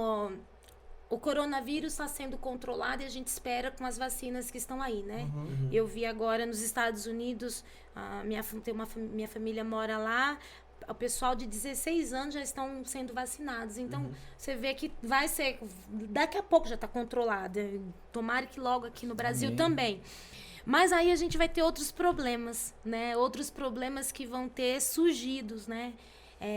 O coronavírus está sendo controlado e a gente espera com as vacinas que estão aí, né? Uhum. Eu vi agora nos Estados Unidos, minha família mora lá, o pessoal de 16 anos já estão sendo vacinados. Então, você vê que vai ser... Daqui a pouco já está controlado. Tomara que logo aqui no Brasil também. Mas aí a gente vai ter outros problemas, né? Outros problemas que vão ter surgidos, né?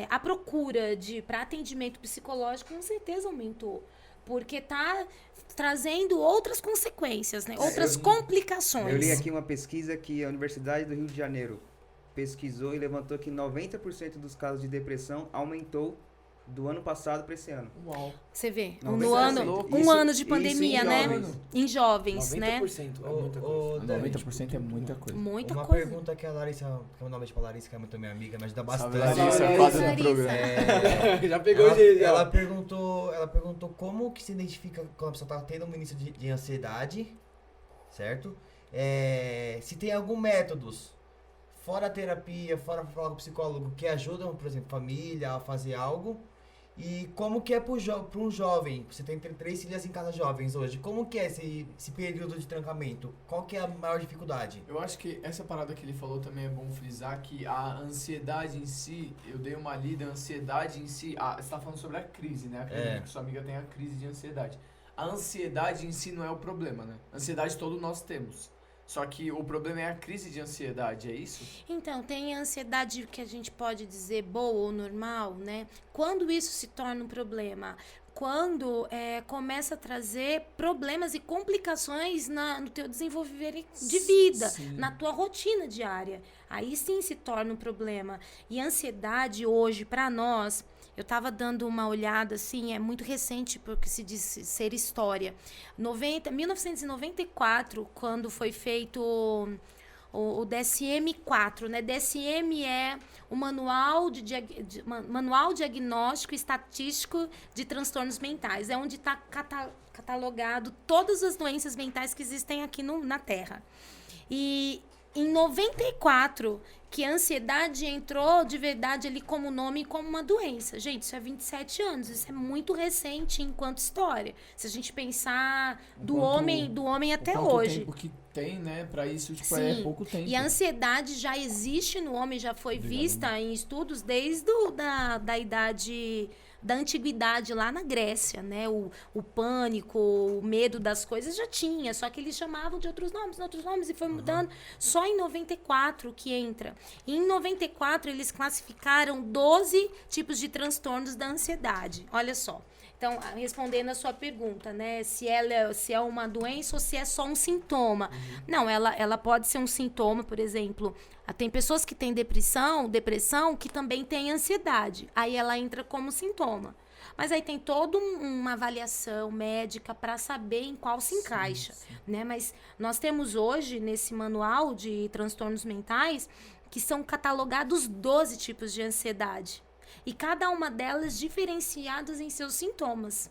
A procura para atendimento psicológico com certeza aumentou. Porque está trazendo outras consequências, né? Outras complicações. Eu li aqui uma pesquisa que a Universidade do Rio de Janeiro pesquisou e levantou que 90% dos casos de depressão aumentou do ano passado para esse ano. Uau. Você vê, Não, no isso- ano, um isso- ano de isso pandemia, em né? jovens. Em jovens, né? 90% é muita coisa. 90% é muita coisa. Muita Uma coisa. pergunta que a Larissa, que eu normalmente pra Larissa, que é muito minha amiga, me ajuda Salve, bastante. Larissa, Larissa. quadro do Larissa. programa. Já pegou o jeito, ela já. perguntou como que se identifica quando a pessoa tá tendo um início de ansiedade, certo? Se tem algum métodos, fora a terapia, fora falar com o psicólogo, que ajudam, por exemplo, família a fazer algo. E como que é para um jovem, você tem 3 filhas em casa jovens hoje, como que é esse período de trancamento? Qual que é a maior dificuldade? Eu acho que essa parada que ele falou também é bom frisar, que a ansiedade em si, eu dei uma lida, a ansiedade em si, você tá falando sobre a crise, né? Acredito que sua amiga tem a crise de ansiedade. A ansiedade em si não é o problema, né? Ansiedade todos nós temos. Só que o problema é a crise de ansiedade, é isso? Então, tem a ansiedade que a gente pode dizer boa ou normal, né? Quando isso se torna um problema? Quando começa a trazer problemas e complicações no teu desenvolvimento de vida, na tua rotina diária. Aí sim se torna um problema. E a ansiedade hoje, para nós... Eu estava dando uma olhada, assim, é muito recente, porque se diz ser história. 1994, quando foi feito o DSM-4, né? DSM é o Manual Diagnóstico e Estatístico de Transtornos Mentais. É onde está catalogado todas as doenças mentais que existem aqui na Terra. E em 94, que a ansiedade entrou de verdade ali como nome e como uma doença. Gente, isso é 27 anos, isso é muito recente enquanto história. Se a gente pensar do homem até hoje. O que tem, né? Pra isso, tipo, Sim. é pouco tempo. E a ansiedade já existe no homem, já foi vista em estudos desde da idade da antiguidade lá na Grécia, né? O pânico, o medo das coisas já tinha, só que eles chamavam de outros nomes e foi mudando. Só em 94 que entra. E em 94 eles classificaram 12 tipos de transtornos da ansiedade. Olha só. Então, respondendo a sua pergunta, né? Se é uma doença ou se é só um sintoma. Não, ela pode ser um sintoma, por exemplo. Tem pessoas que têm depressão que também têm ansiedade. Aí ela entra como sintoma. Mas aí tem toda uma avaliação médica para saber em qual se encaixa, né? Mas nós temos hoje, nesse manual de transtornos mentais, que são catalogados 12 tipos de ansiedade. E cada uma delas diferenciadas em seus sintomas,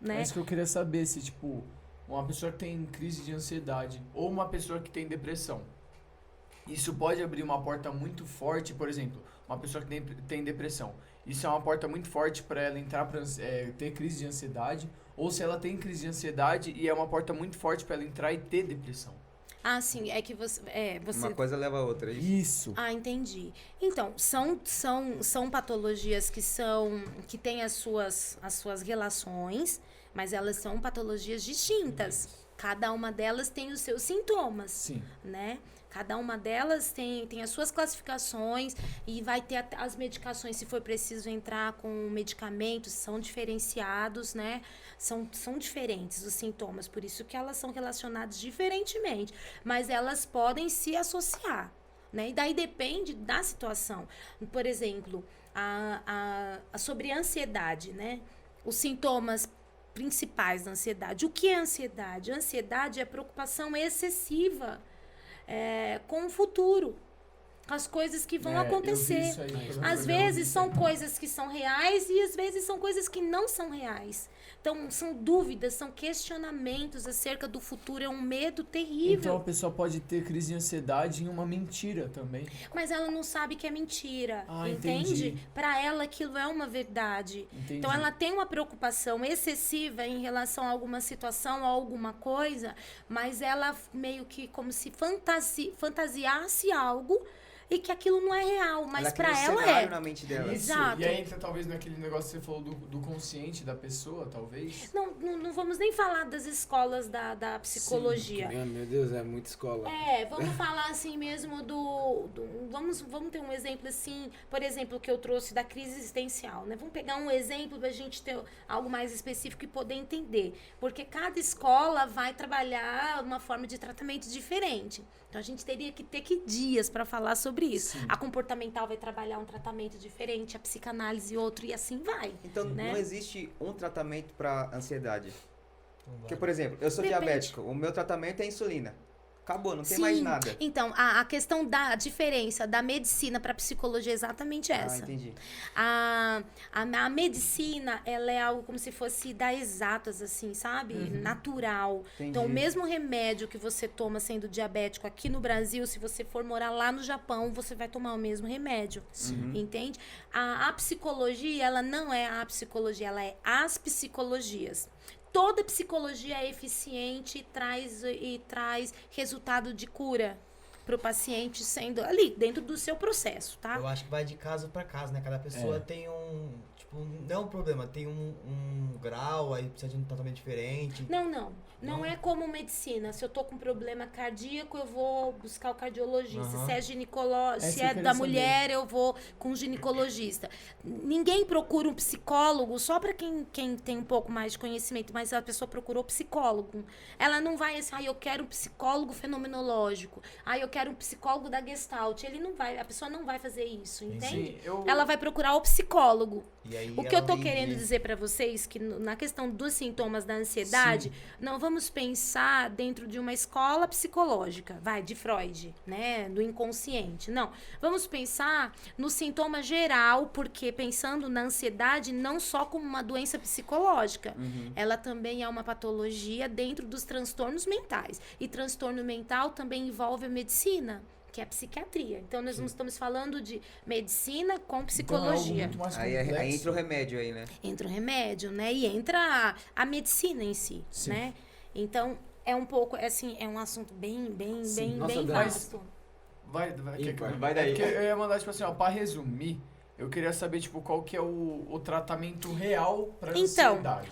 né? É isso que eu queria saber, se, tipo, uma pessoa que tem crise de ansiedade ou uma pessoa que tem depressão, isso pode abrir uma porta muito forte, por exemplo, uma pessoa que tem depressão. Isso é uma porta muito forte para ela entrar para ter crise de ansiedade, ou se ela tem crise de ansiedade e é uma porta muito forte para ela entrar e ter depressão. Ah, sim, é que você... Uma coisa leva a outra, é isso? Isso. Ah, entendi. Então, são patologias que têm as suas relações, mas elas são patologias distintas. Cada uma delas tem os seus sintomas, Sim. né? Cada uma delas tem as suas classificações e vai ter as medicações, se for preciso entrar com medicamentos, são diferenciados, né? São diferentes os sintomas, por isso que elas são relacionadas diferentemente, mas elas podem se associar, né? E daí depende da situação. Por exemplo, sobre a ansiedade, né? Os sintomas principais da ansiedade. O que é ansiedade? A ansiedade é preocupação excessiva com o futuro, com as coisas que vão acontecer. Às vezes são coisas que são reais e às vezes são coisas que não são reais. Então, são dúvidas, são questionamentos acerca do futuro, é um medo terrível. Então a pessoa pode ter crise de ansiedade em uma mentira também. Mas ela não sabe que é mentira, Ah, entende? entendi. Para ela aquilo é uma verdade. Entendi. Então ela tem uma preocupação excessiva em relação a alguma situação ou alguma coisa, mas ela meio que como se fantasiasse algo e que aquilo não é real, mas para cria um ela cenário é. na mente dela. Isso. Exato. E aí entra talvez naquele negócio que você falou do consciente da pessoa, talvez. Não vamos nem falar das escolas da psicologia. Meu Deus, é muita escola. Vamos falar assim mesmo vamos ter um exemplo assim, por exemplo, que eu trouxe da crise existencial, né? Vamos pegar um exemplo pra gente ter algo mais específico e poder entender. Porque cada escola vai trabalhar uma forma de tratamento diferente. Então a gente teria que ter dias para falar sobre isso. Sim. A comportamental vai trabalhar um tratamento diferente, a psicanálise outro e assim vai. Então, né? não existe um tratamento para ansiedade. Não vai. Porque, por exemplo, eu sou Depende. diabético, o meu tratamento é insulina. Acabou, não tem Sim. mais nada. Então, a questão da diferença da medicina para psicologia é exatamente Ah, essa. entendi. A medicina, ela é algo como se fosse da exatas, assim, sabe? Natural. Entendi. Então, o mesmo remédio que você toma sendo diabético aqui no Brasil, se você for morar lá no Japão, você vai tomar o mesmo remédio. Entende? A psicologia, ela não é a psicologia, ela é as psicologias. Toda psicologia é eficiente e traz resultado de cura para o paciente sendo ali, dentro do seu processo, tá? Eu acho que vai de caso pra caso, né? Cada pessoa tem tipo, não é um problema, tem um grau, aí precisa de um tratamento diferente. Não é como medicina. Se eu tô com problema cardíaco, eu vou buscar o cardiologista. Se é ginecologista, se é da mulher, eu vou com o ginecologista. Ninguém procura um psicólogo só para quem tem um pouco mais de conhecimento, mas a pessoa procurou psicólogo. Ela não vai assim, eu quero um psicólogo fenomenológico. Eu quero um psicólogo da Gestalt. A pessoa não vai fazer isso, entende? Sim, Ela vai procurar o psicólogo. E aí O que eu ela tô vem querendo de- dizer para vocês que na questão dos sintomas da ansiedade, não vamos pensar dentro de uma escola psicológica, de Freud, né, do inconsciente. Não, vamos pensar no sintoma geral, porque pensando na ansiedade não só como uma doença psicológica, ela também é uma patologia dentro dos transtornos mentais. E transtorno mental também envolve a medicina, que é a psiquiatria. Então, nós não estamos falando de medicina com psicologia. Então, é algo muito mais Aí complexo. entra o remédio aí, né? Entra o remédio, né? E entra a medicina em si, Sim. né? Então, é um pouco, assim, é um assunto bem Nossa, Dani, vasto. Vai Ímpar. Vai daí. É porque eu ia mandar, tipo assim, ó, pra resumir, eu queria saber, tipo, qual que é o tratamento real pra ansiedade.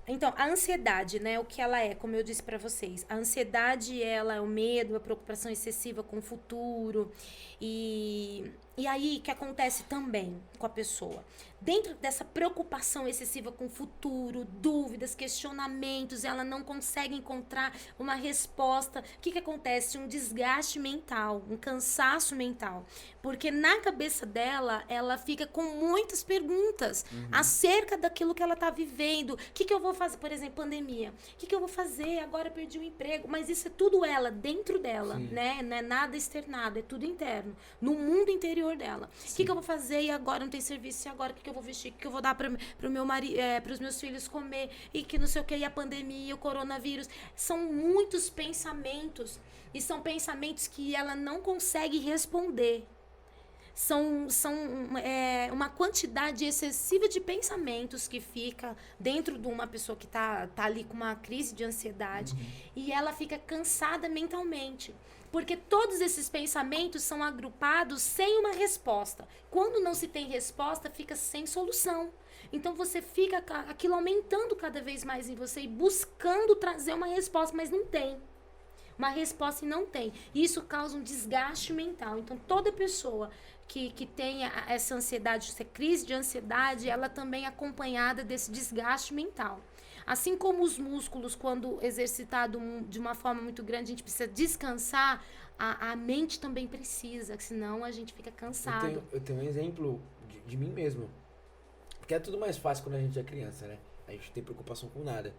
Então, a ansiedade, né, o que ela é, como eu disse pra vocês, a ansiedade, ela é o medo, a preocupação excessiva com o futuro, e aí, o que acontece também com a pessoa? Dentro dessa preocupação excessiva com o futuro, dúvidas, questionamentos, ela não consegue encontrar uma resposta. O que acontece? Um desgaste mental, um cansaço mental. Porque na cabeça dela, ela fica com muitas perguntas acerca daquilo que ela está vivendo. O que eu vou fazer? Por exemplo, pandemia. O que eu vou fazer? Agora eu perdi o emprego. Mas isso é tudo ela, dentro dela, né? Não é nada externado, é tudo interno. No mundo interior dela. O que eu vou fazer e agora não tem serviço? E agora o que eu vou vestir? O que eu vou dar para os meus filhos comer? E que não sei o que, e a pandemia, o coronavírus. São muitos pensamentos. E são pensamentos que ela não consegue responder. São uma quantidade excessiva de pensamentos que fica dentro de uma pessoa que tá ali com uma crise de ansiedade. E ela fica cansada mentalmente. Porque todos esses pensamentos são agrupados sem uma resposta. Quando não se tem resposta, fica sem solução. Então você fica aquilo aumentando cada vez mais em você e buscando trazer uma resposta, mas não tem. Uma resposta e não tem. E isso causa um desgaste mental. Então toda pessoa que tenha essa ansiedade, essa crise de ansiedade, ela também é acompanhada desse desgaste mental. Assim como os músculos, quando exercitado de uma forma muito grande, a gente precisa descansar, a mente também precisa, senão a gente fica cansado. Eu tenho um exemplo de mim mesmo. Porque é tudo mais fácil quando a gente é criança, né? A gente não tem preocupação com nada.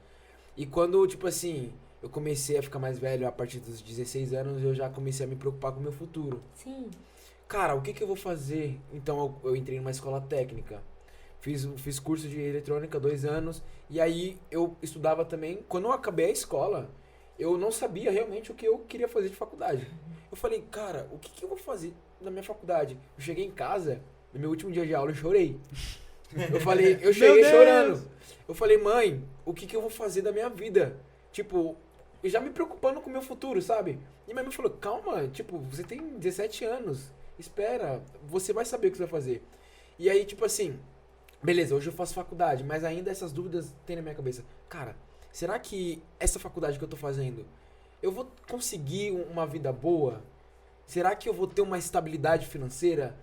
E quando, tipo assim, eu comecei a ficar mais velho, a partir dos 16 anos, eu já comecei a me preocupar com o meu futuro. Sim. Cara, o que eu vou fazer? Então eu entrei numa escola técnica. Fiz curso de eletrônica 2 anos. E aí eu estudava também. Quando eu acabei a escola, eu não sabia realmente o que eu queria fazer de faculdade. Eu falei, cara, o que eu vou fazer na minha faculdade? Eu cheguei em casa, no meu último dia de aula, eu chorei. Eu cheguei chorando. Eu falei, mãe, o que eu vou fazer da minha vida? Tipo, já me preocupando com o meu futuro, sabe? E minha mãe falou, calma, tipo, você tem 17 anos. Espera, você vai saber o que você vai fazer. E aí, tipo assim, beleza, hoje eu faço faculdade, mas ainda essas dúvidas tem na minha cabeça. Cara, será que essa faculdade que eu tô fazendo, eu vou conseguir uma vida boa? Será que eu vou ter uma estabilidade financeira?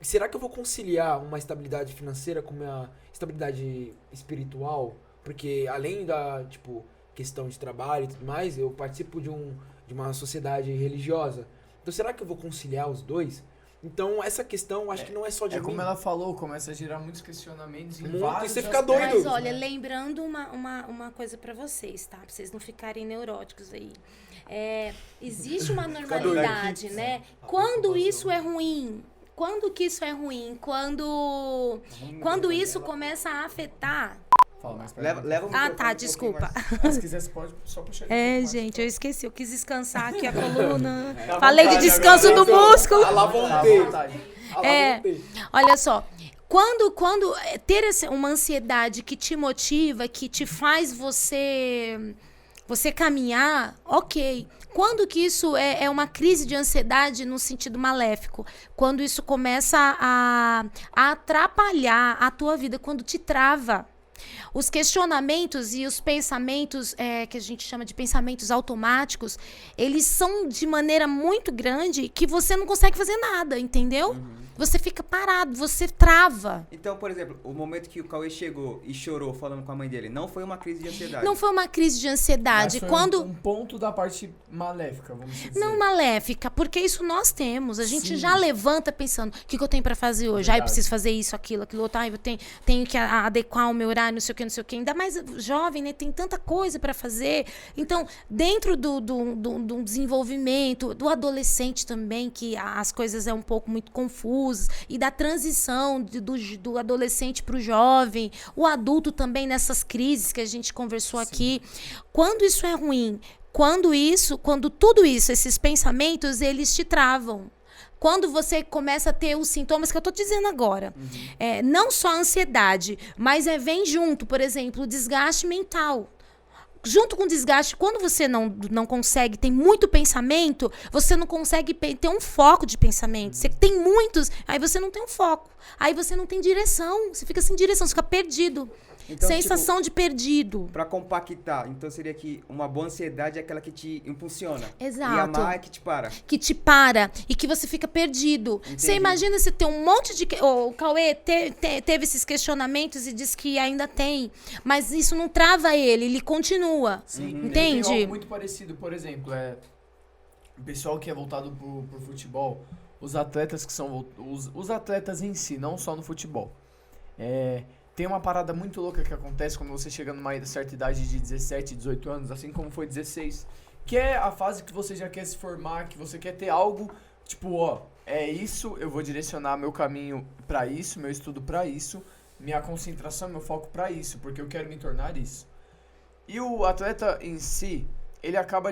Será que eu vou conciliar uma estabilidade financeira com uma estabilidade espiritual? Porque além da, tipo, questão de trabalho e tudo mais, eu participo de uma sociedade religiosa. Então será que eu vou conciliar os dois? Então, essa questão, acho que não é só de mim. Como ela falou, começa a gerar muitos questionamentos em Muito, vários e você fica aspectos. doido. Mas olha, lembrando uma coisa pra vocês, tá? Pra vocês não ficarem neuróticos aí. Existe uma normalidade, né? Quando isso é ruim? Quando que isso é ruim? Quando isso começa a afetar... Fala mais pra Leva o microfone um tá, pouquinho desculpa. mais. Se quiser, você pode só puxar ele. Gente, eu esqueci. Eu quis descansar aqui a coluna. Tá Falei de vontade, descanso agora do eu músculo. À la Tá à vontade. vontade. Olha só, quando ter uma ansiedade que te motiva, que te faz você caminhar, ok. Quando que isso é uma crise de ansiedade no sentido maléfico? Quando isso começa a atrapalhar a tua vida, quando te trava. Os questionamentos e os pensamentos, que a gente chama de pensamentos automáticos, eles são de maneira muito grande que você não consegue fazer nada, entendeu? Você fica parado, você trava. Então, por exemplo, o momento que o Cauê chegou e chorou falando com a mãe dele, não foi uma crise de ansiedade. Não foi uma crise de ansiedade. Mas foi Quando um ponto da parte maléfica, vamos dizer. Não maléfica, porque isso nós temos. A gente Sim. já levanta pensando, o que eu tenho pra fazer hoje? Verdade. Eu preciso fazer isso, aquilo outro. Eu tenho que adequar o meu horário, não sei o que. Ainda mais jovem, né? Tem tanta coisa pra fazer. Então, dentro do desenvolvimento, do adolescente também, que as coisas é um pouco muito confusas, e da transição do adolescente pro jovem, o adulto também nessas crises que a gente conversou aqui. Quando isso é ruim, quando tudo isso, esses pensamentos, eles te travam. Quando você começa a ter os sintomas que eu tô dizendo agora. Não só a ansiedade, mas vem junto, por exemplo, o desgaste mental. junto com o desgaste, quando você não consegue, tem muito pensamento, você não consegue ter um foco de pensamento. Você tem muitos, aí você não tem um foco. Aí você não tem direção. Você fica sem direção, você fica perdido. Então, Sensação de perdido. Pra compactar, então seria que uma boa ansiedade é aquela que te impulsiona. Exato. E a má é que te para. Que te para e que você fica perdido. Você imagina você ter um monte de... O Cauê teve esses questionamentos e diz que ainda tem. Mas isso não trava ele continua. Sim, Entende? Eu tenho algo muito parecido, por exemplo, o pessoal que é voltado pro futebol, os atletas que são... Os atletas em si, não só no futebol. Tem uma parada muito louca que acontece quando você chega numa certa idade de 17, 18 anos, assim como foi 16, que é a fase que você já quer se formar, que você quer ter algo, tipo, ó, é isso, eu vou direcionar meu caminho pra isso, meu estudo pra isso, minha concentração, meu foco pra isso, porque eu quero me tornar isso. E o atleta em si, ele acaba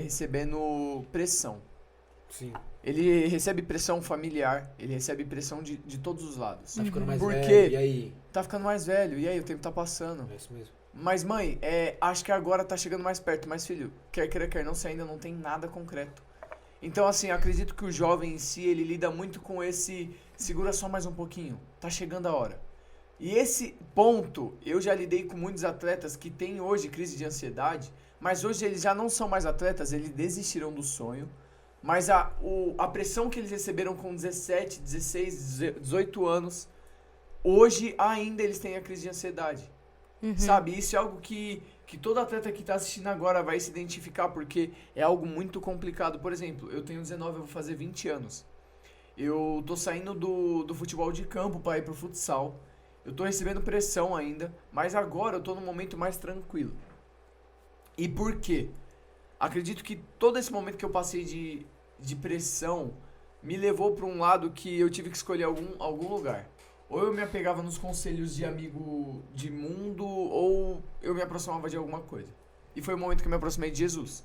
recebendo pressão. Sim. Ele recebe pressão familiar, ele recebe pressão de todos os lados. Tá ficando mais Por velho, quê? e aí? Tá ficando mais velho, e aí o tempo tá passando. É isso mesmo. Mas mãe, acho que agora tá chegando mais perto, mas filho, quer queira, quer não, você ainda não tem nada concreto. Então assim, acredito que o jovem em si, ele lida muito com esse, segura só mais um pouquinho, tá chegando a hora. E esse ponto, eu já lidei com muitos atletas que têm hoje crise de ansiedade, mas hoje eles já não são mais atletas, eles desistiram do sonho. Mas a pressão que eles receberam com 17, 16, 18 anos, hoje ainda eles têm a crise de ansiedade. Sabe? Isso é algo que todo atleta que está assistindo agora vai se identificar, porque é algo muito complicado. Por exemplo, eu tenho 19, eu vou fazer 20 anos. Eu tô saindo do futebol de campo para ir pro futsal. Eu tô recebendo pressão ainda, mas agora eu tô num momento mais tranquilo. E por quê? Acredito que todo esse momento que eu passei de pressão me levou para um lado que eu tive que escolher algum lugar. Ou eu me apegava nos conselhos de amigo de mundo, ou eu me aproximava de alguma coisa. E foi o momento que eu me aproximei de Jesus.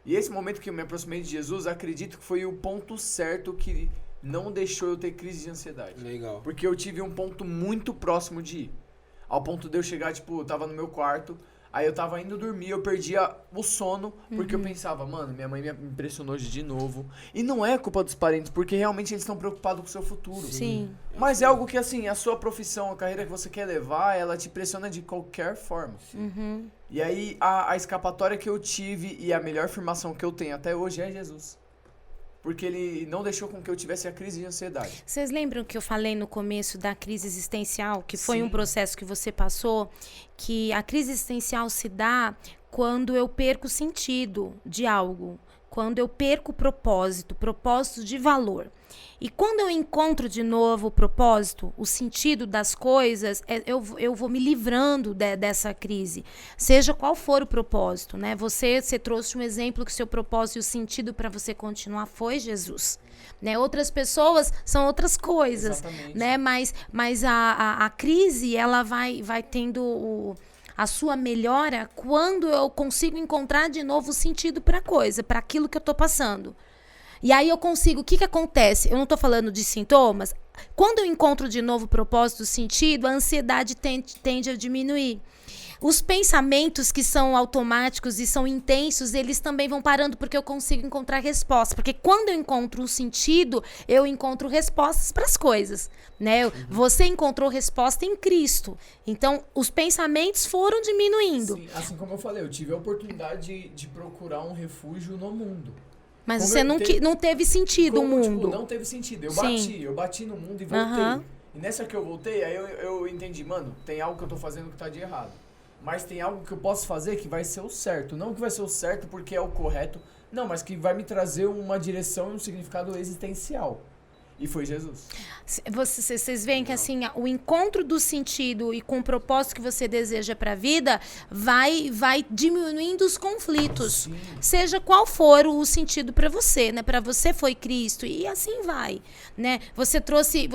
E esse momento que eu me aproximei de Jesus, acredito que foi o ponto certo que não deixou eu ter crise de ansiedade. Legal. Porque eu tive um ponto muito próximo de ir. Ao ponto de eu chegar, tipo, eu tava no meu quarto, aí eu tava indo dormir, eu perdia o sono, porque eu pensava, mano, minha mãe me impressionou hoje de novo. E não é culpa dos parentes, porque realmente eles estão preocupados com o seu futuro. Sim. Mas é algo que, assim, a sua profissão, a carreira que você quer levar, ela te pressiona de qualquer forma. E aí, a escapatória que eu tive e a melhor afirmação que eu tenho até hoje é Jesus. Porque ele não deixou com que eu tivesse a crise de ansiedade. Vocês lembram que eu falei no começo da crise existencial, que foi Sim. um processo que você passou, que a crise existencial se dá quando eu perco o sentido de algo, quando eu perco o propósito de valor. E quando eu encontro de novo o propósito, o sentido das coisas, eu vou me livrando dessa crise. Seja qual for o propósito, né? Você trouxe um exemplo que seu propósito e o sentido para você continuar foi Jesus. Né? Outras pessoas são outras coisas. Exatamente. Né? Mas a crise, ela vai tendo a sua melhora quando eu consigo encontrar de novo o sentido para a coisa, para aquilo que eu estou passando. E aí eu consigo, o que acontece? Eu não estou falando de sintomas. Quando eu encontro de novo o propósito, o sentido, a ansiedade tende a diminuir. Os pensamentos que são automáticos e são intensos, eles também vão parando porque eu consigo encontrar respostas. Porque quando eu encontro um sentido, eu encontro respostas para as coisas. Né? Você encontrou resposta em Cristo. Então, os pensamentos foram diminuindo. Sim, assim como eu falei, eu tive a oportunidade de procurar um refúgio no mundo. Mas Como você não teve sentido o Como, mundo. tipo, não teve sentido. Sim. Eu bati no mundo e voltei. Aham. E nessa que eu voltei, aí eu entendi, mano, tem algo que eu tô fazendo que tá de errado. Mas tem algo que eu posso fazer que vai ser o certo. Não que vai ser o certo porque é o correto, não, mas que vai me trazer uma direção e um significado existencial. E foi Jesus. Vocês veem que assim, o encontro do sentido e com o propósito que você deseja para a vida vai diminuindo os conflitos. Sim. Seja qual for o sentido para você, né? Para você foi Cristo e assim vai, né? Você trouxe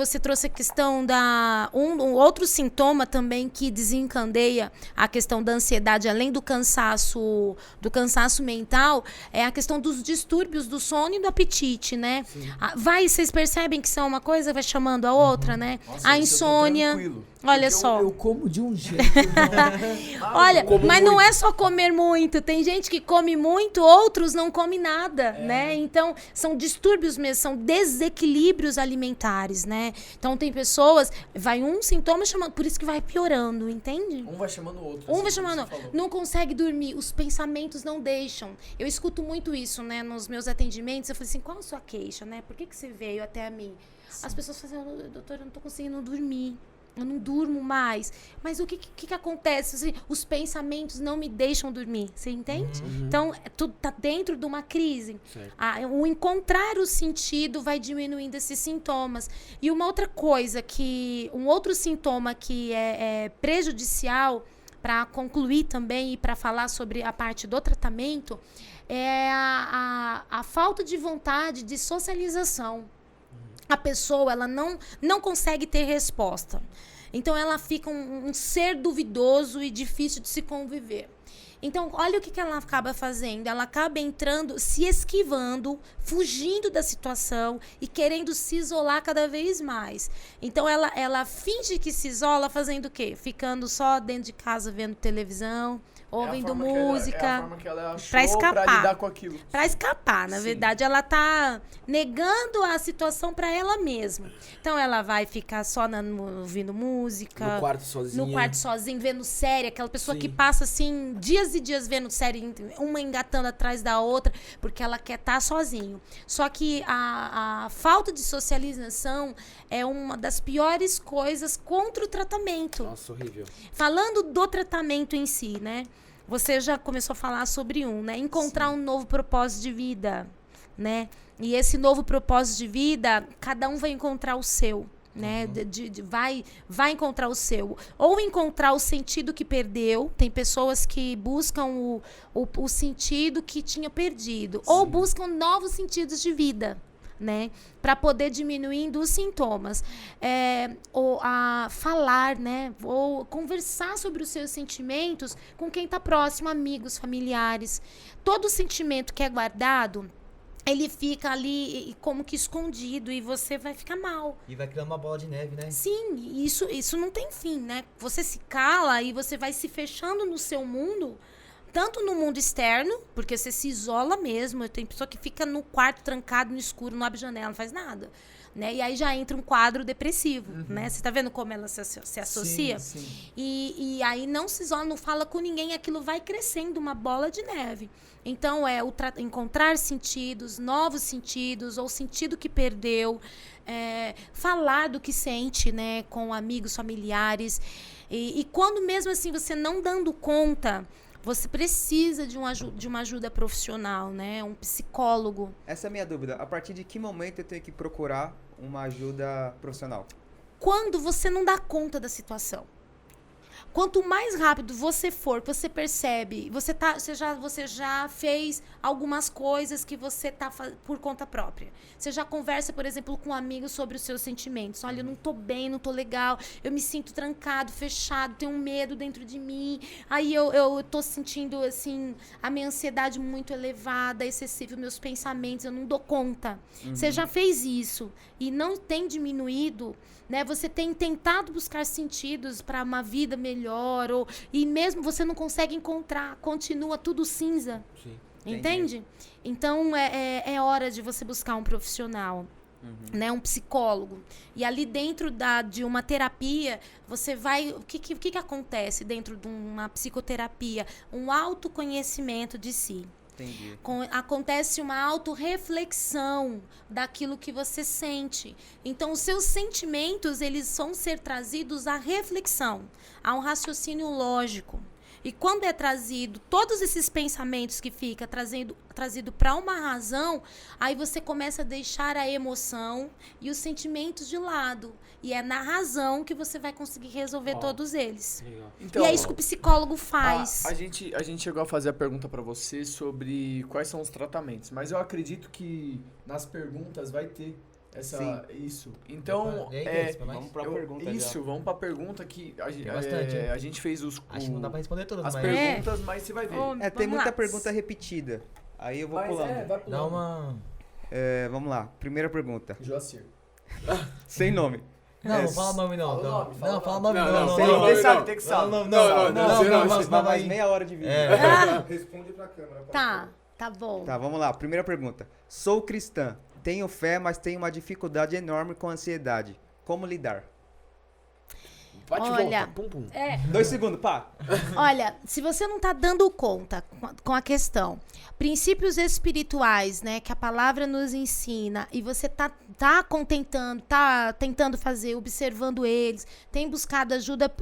a questão da um outro sintoma também que desencadeia a questão da ansiedade, além do cansaço mental, é a questão dos distúrbios do sono e do apetite, né? Vocês percebem que são uma coisa vai chamando a outra, né? Nossa, A isso eu tô insônia. tranquilo. Olha Porque só. Eu como de um jeito. Olha, como mas não muito. é só comer muito. Tem gente que come muito, outros não comem nada, né? Então, são distúrbios mesmo, são desequilíbrios alimentares, né? Então, tem pessoas, vai um sintoma chamando, por isso que vai piorando, entende? Um vai chamando o outro. Um assim, vai como chamando, você falou. não consegue dormir, os pensamentos não deixam. Eu escuto muito isso, né, nos meus atendimentos. Eu falei assim, qual a sua queixa, né? Por que você veio até a mim? As pessoas falam assim, doutora, eu não tô conseguindo dormir. Eu não durmo mais. Mas o que acontece? Assim, os pensamentos não me deixam dormir. Você entende? Então, tudo tá dentro de uma crise. Certo. O encontrar o sentido vai diminuindo esses sintomas. E uma outra coisa um outro sintoma que é prejudicial, para concluir também e para falar sobre a parte do tratamento, é a falta de vontade de socialização. A pessoa, ela não consegue ter resposta. Então, ela fica um ser duvidoso e difícil de se conviver. Então, olha o que ela acaba fazendo. Ela acaba entrando, se esquivando, fugindo da situação e querendo se isolar cada vez mais. Então, ela finge que se isola fazendo o quê? Ficando só dentro de casa vendo televisão, ouvindo música. É a forma que ela achou pra escapar. pra lidar com aquilo. Para escapar, na Sim. verdade, ela tá negando a situação para ela mesma. Então ela vai ficar só ouvindo música, No quarto sozinha. no quarto sozinho, vendo série, aquela pessoa Sim. que passa assim dias e dias vendo série, uma engatando atrás da outra, porque ela quer estar sozinho. Só que a falta de socialização é uma das piores coisas contra o tratamento. Nossa, horrível. Falando do tratamento em si, né? Você já começou a falar sobre né? Encontrar um novo propósito de vida, né? E esse novo propósito de vida, cada um vai encontrar o seu, né? Vai encontrar o seu. Ou encontrar o sentido que perdeu. Tem pessoas que buscam o sentido que tinha perdido. Ou buscam novos sentidos de vida, né, para poder diminuindo os sintomas, ou falar, né, ou conversar sobre os seus sentimentos com quem está próximo, amigos, familiares. Todo sentimento que é guardado, ele fica ali como que escondido e você vai ficar mal. E vai criando uma bola de neve, né? Sim, isso não tem fim, né? Você se cala e você vai se fechando no seu mundo. Tanto no mundo externo, porque você se isola mesmo. Tem pessoa que fica no quarto trancado, no escuro, não abre janela, não faz nada. Né? E aí já entra um quadro depressivo. Né? Você tá vendo como ela se associa? Sim, sim. E aí não se isola, não fala com ninguém, aquilo vai crescendo, uma bola de neve. Então, encontrar sentidos, novos sentidos, ou sentido que perdeu, falar do que sente, né, com amigos, familiares. E quando mesmo assim você não dando conta, você precisa de uma ajuda profissional, né? Um psicólogo. Essa é a minha dúvida. A partir de que momento eu tenho que procurar uma ajuda profissional? Quando você não dá conta da situação. Quanto mais rápido você for, você percebe, você já fez algumas coisas que você tá por conta própria. Você já conversa, por exemplo, com um amigo sobre os seus sentimentos. Olha, eu não tô bem, não tô legal, eu me sinto trancado, fechado, tenho um medo dentro de mim. Aí eu tô sentindo, assim, a minha ansiedade muito elevada, excessiva, meus pensamentos, eu não dou conta. Você já fez isso e não tem diminuído, né? Você tem tentado buscar sentidos para uma vida melhor, e mesmo você não consegue encontrar, continua tudo cinza. Sim. Entende? Então, é hora de você buscar um profissional, né? Um psicólogo. E ali dentro de uma terapia, você vai... O que acontece dentro de uma psicoterapia? Um autoconhecimento de si. Entendi. Acontece uma autorreflexão daquilo que você sente. Então, os seus sentimentos, eles vão ser trazidos à reflexão, a um raciocínio lógico. E quando é trazido todos esses pensamentos que fica trazido para uma razão, aí você começa a deixar a emoção e os sentimentos de lado. E é na razão que você vai conseguir resolver todos eles. Legal. Então, e é isso que o psicólogo faz. A gente chegou a fazer a pergunta pra você sobre quais são os tratamentos, mas eu acredito que nas perguntas vai ter isso. Então, E aí, Denis, pra nós? Vamos pra pergunta isso, já. vamos pra pergunta que Tem bastante, hein? a gente fez Acho que não dá pra responder todas, as mas perguntas, mas você vai ver. Tem Vamos muita lá. pergunta repetida. Aí eu vou Mas pulando. vai pulando. dá uma... Vamos lá. Primeira pergunta. Joacir. Sem nome. Não, não fala nome não. Fala o Não, nome, fala não, o fala nome. nome Não, não. não, não, não, Tem que não. saber, tem que saber. Não, Vocês dão mais vai. meia hora de vídeo. Responde pra câmera. Tá bom. Tá, vamos lá. Primeira pergunta. Sou cristã. Tenho fé, mas tenho uma dificuldade enorme com ansiedade. Como lidar? Bate e Olha. volta. Pum, pum. 2 segundos, pá. Olha, se você não tá dando conta com a questão, princípios espirituais, né, que a palavra nos ensina, e você tá tentando fazer, observando eles, tem buscado ajuda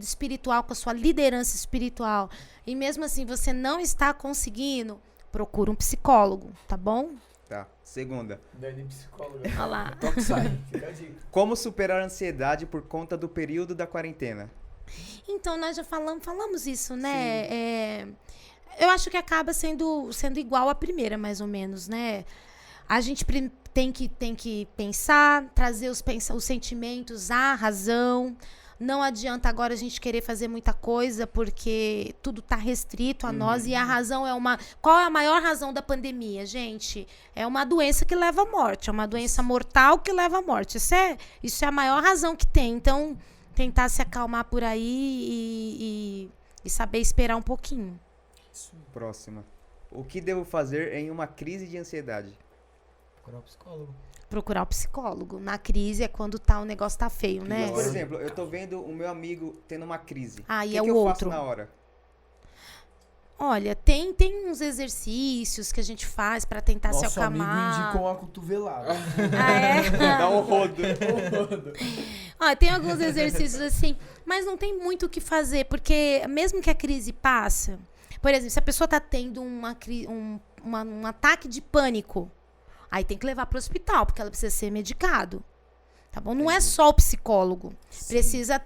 espiritual com a sua liderança espiritual, e mesmo assim você não está conseguindo, procura um psicólogo, tá bom? Tá. Segunda. Dani, psicóloga. Olha lá. Toque sai. Fica a dica. Como superar a ansiedade por conta do período da quarentena? Então, nós já falamos isso, né? Eu acho que acaba sendo igual à primeira, mais ou menos, né? A gente tem que pensar, trazer os sentimentos, a razão. Não adianta agora a gente querer fazer muita coisa, porque tudo está restrito a nós. E a razão é uma... Qual é a maior razão da pandemia, gente? É uma doença que leva à morte. É uma doença mortal que leva à morte. Isso é a maior razão que tem. Então, tentar se acalmar por aí e saber esperar um pouquinho. Próxima. O que devo fazer em uma crise de ansiedade? Procurar um psicólogo. Procurar o psicólogo. Na crise é quando o negócio tá feio, né? Mas, por exemplo, eu tô vendo o meu amigo tendo uma crise. Ah, e que é que o eu outro. faço na hora? Olha, tem uns exercícios que a gente faz pra tentar se Nosso amigo acalmar. indicou uma cotovelada. Ah, é? Dá um rodo. Ó, tem alguns exercícios assim, mas não tem muito o que fazer, porque mesmo que a crise passa, por exemplo, se a pessoa tá tendo um ataque de pânico, aí tem que levar para o hospital, porque ela precisa ser medicado. Tá bom? Não é só o psicólogo. Precisa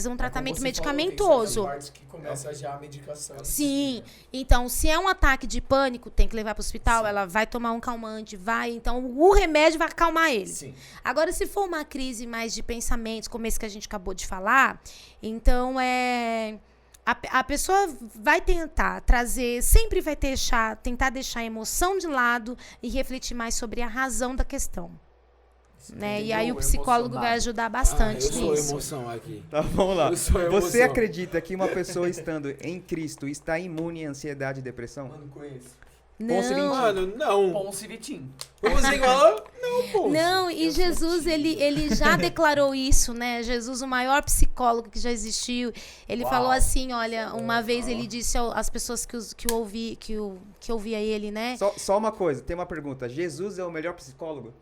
um tratamento medicamentoso. Tem partes que começa já a medicação. Sim. Então, se é um ataque de pânico, tem que levar para o hospital, ela vai tomar um calmante, então o remédio vai acalmar ele. Sim. Agora, se for uma crise mais de pensamentos, como esse que a gente acabou de falar, então a pessoa vai tentar trazer, sempre vai tentar deixar a emoção de lado e refletir mais sobre a razão da questão. Né? E aí o psicólogo vai ajudar bastante Eu sou nisso. emoção aqui. Tá, vamos lá. Eu sou emoção. Você acredita que uma pessoa estando em Cristo está imune à ansiedade e depressão? Mano, conheço. Não, Mano, não. Ponce Vitinho. Você falou? Não, pô. não, e Jesus, ele já declarou isso, né? Jesus, o maior psicólogo que já existiu, ele falou assim, olha, uma vez ele disse às pessoas que ouvia ele, né? Só uma coisa, tem uma pergunta. Jesus é o melhor psicólogo?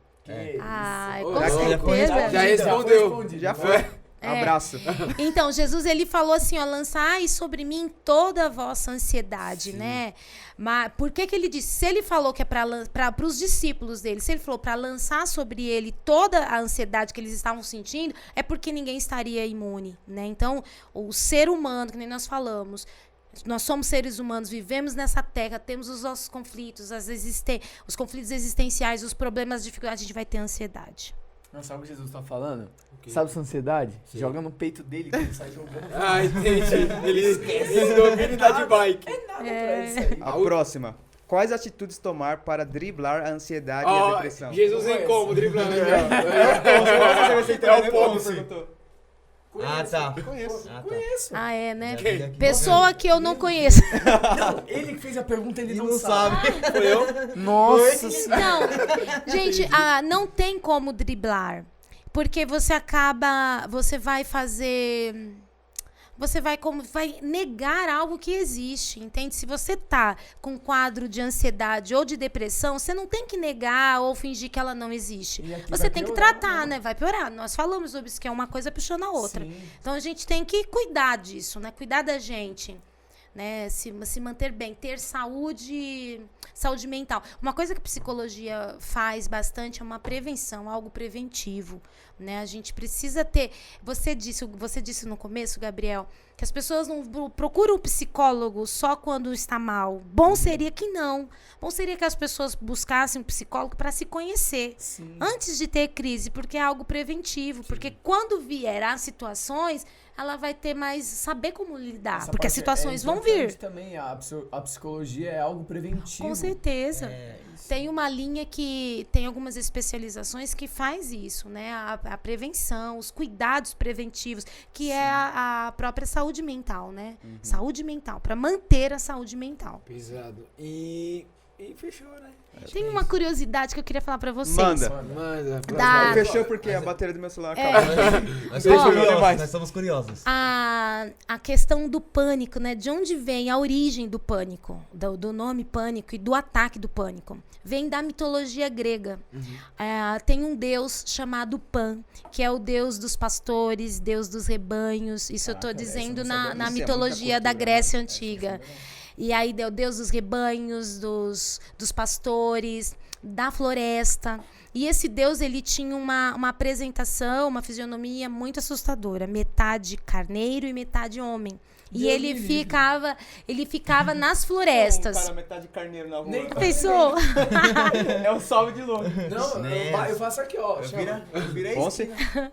Ai, Ô, com já foi certeza. Já respondeu. Já foi. Abraço. Então, Jesus, ele falou assim, ó, lançai sobre mim toda a vossa ansiedade, né? Mas por que ele disse? Se ele falou que é para os discípulos dele, se ele falou para lançar sobre ele toda a ansiedade que eles estavam sentindo, é porque ninguém estaria imune, né? Então, o ser humano, que nem nós falamos, nós somos seres humanos, vivemos nessa terra, temos os nossos conflitos, os conflitos existenciais, os problemas, as dificuldades, a gente vai ter ansiedade. Não, sabe o que Jesus tá falando? quê? Sabe essa ansiedade? Sim. Joga no peito dele que ele sai jogando. Ah, entendi. Ele domina e tá de bike. Nada pra isso aí. A próxima. Quais atitudes tomar para driblar a ansiedade e a Ó, depressão? Jesus em como, driblando aqui, ó. É o Ponce. Ah, tá. Conheço. Ah, tá. Conheço. Ah, é, né? Já vi aqui. Pessoa que eu não conheço. Não, ele que fez a pergunta, ele Ele não sabe. Foi eu? Nossa Não, gente, não tem como driblar. Porque você vai fazer... Você vai negar algo que existe, entende? Se você tá com um quadro de ansiedade ou de depressão, você não tem que negar ou fingir que ela não existe. E aqui Você vai tem que piorar, tratar, né? Vai piorar. Nós falamos sobre isso, que é uma coisa puxando a outra. Sim. Então a gente tem que cuidar disso, né? Cuidar da gente, né? Se manter bem, ter saúde mental. Uma coisa que a psicologia faz bastante é uma prevenção, algo preventivo, né? A gente precisa ter... Você disse no começo, Gabriel, que as pessoas não procuram o psicólogo só quando está mal. Bom seria que não. Bom seria que as pessoas buscassem um psicólogo para se conhecer. Sim. Antes de ter crise, porque é algo preventivo. Porque quando vier as situações, ela vai ter mais saber como lidar, Essa porque as parte situações é vão importante vir. também, a psicologia é algo preventivo. Com certeza. É, Tem uma linha que tem algumas especializações que faz isso, né? A prevenção, os cuidados preventivos, que é a própria saúde mental, né? Saúde mental, para manter a saúde mental. Pesado. E fechou, né? Tem uma curiosidade que eu queria falar para vocês. Manda. Manda. Da- Fechou porque a bateria do meu celular É. acabou. nós Beijo, somos curiosos, demais. nós somos curiosos. A questão do pânico, né? De onde vem a origem do pânico, do nome pânico e do ataque do pânico? Vem da mitologia grega. Tem um deus chamado Pan, que é o deus dos pastores, deus dos rebanhos. Isso eu estou dizendo na Isso é mitologia muita da cultura, Grécia né? Antiga. E aí deu Deus dos rebanhos, dos pastores, da floresta. E esse Deus, ele tinha uma apresentação, uma fisionomia muito assustadora. Metade carneiro e metade homem. E Deus ele me livre. ficava nas florestas. metade carneiro na rua. Nem- Pensou? É o salve de longe. Não, eu faço aqui, ó. Eu virei Bom, esquina. sim.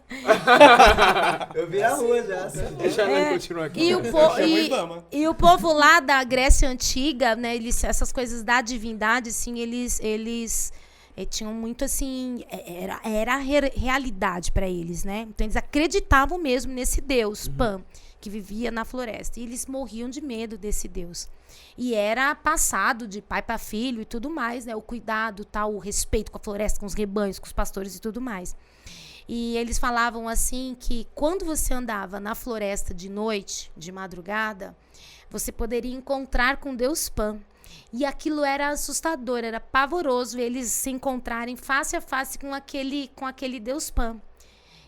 Eu virei a rua já. Deixa É. ela continuar aqui. E o, Chama o Ibama. e o povo lá da Grécia Antiga, né, essas coisas da divindade, assim, eles tinham muito, assim, era a realidade para eles, né? Então, eles acreditavam mesmo nesse Deus, Pan, que vivia na floresta. E eles morriam de medo desse Deus. E era passado de pai para filho e tudo mais, né? O cuidado, tal, o respeito com a floresta, com os rebanhos, com os pastores e tudo mais. E eles falavam assim que quando você andava na floresta de noite, de madrugada, você poderia encontrar com Deus Pan. E aquilo era assustador, era pavoroso eles se encontrarem face a face com aquele Deus Pan.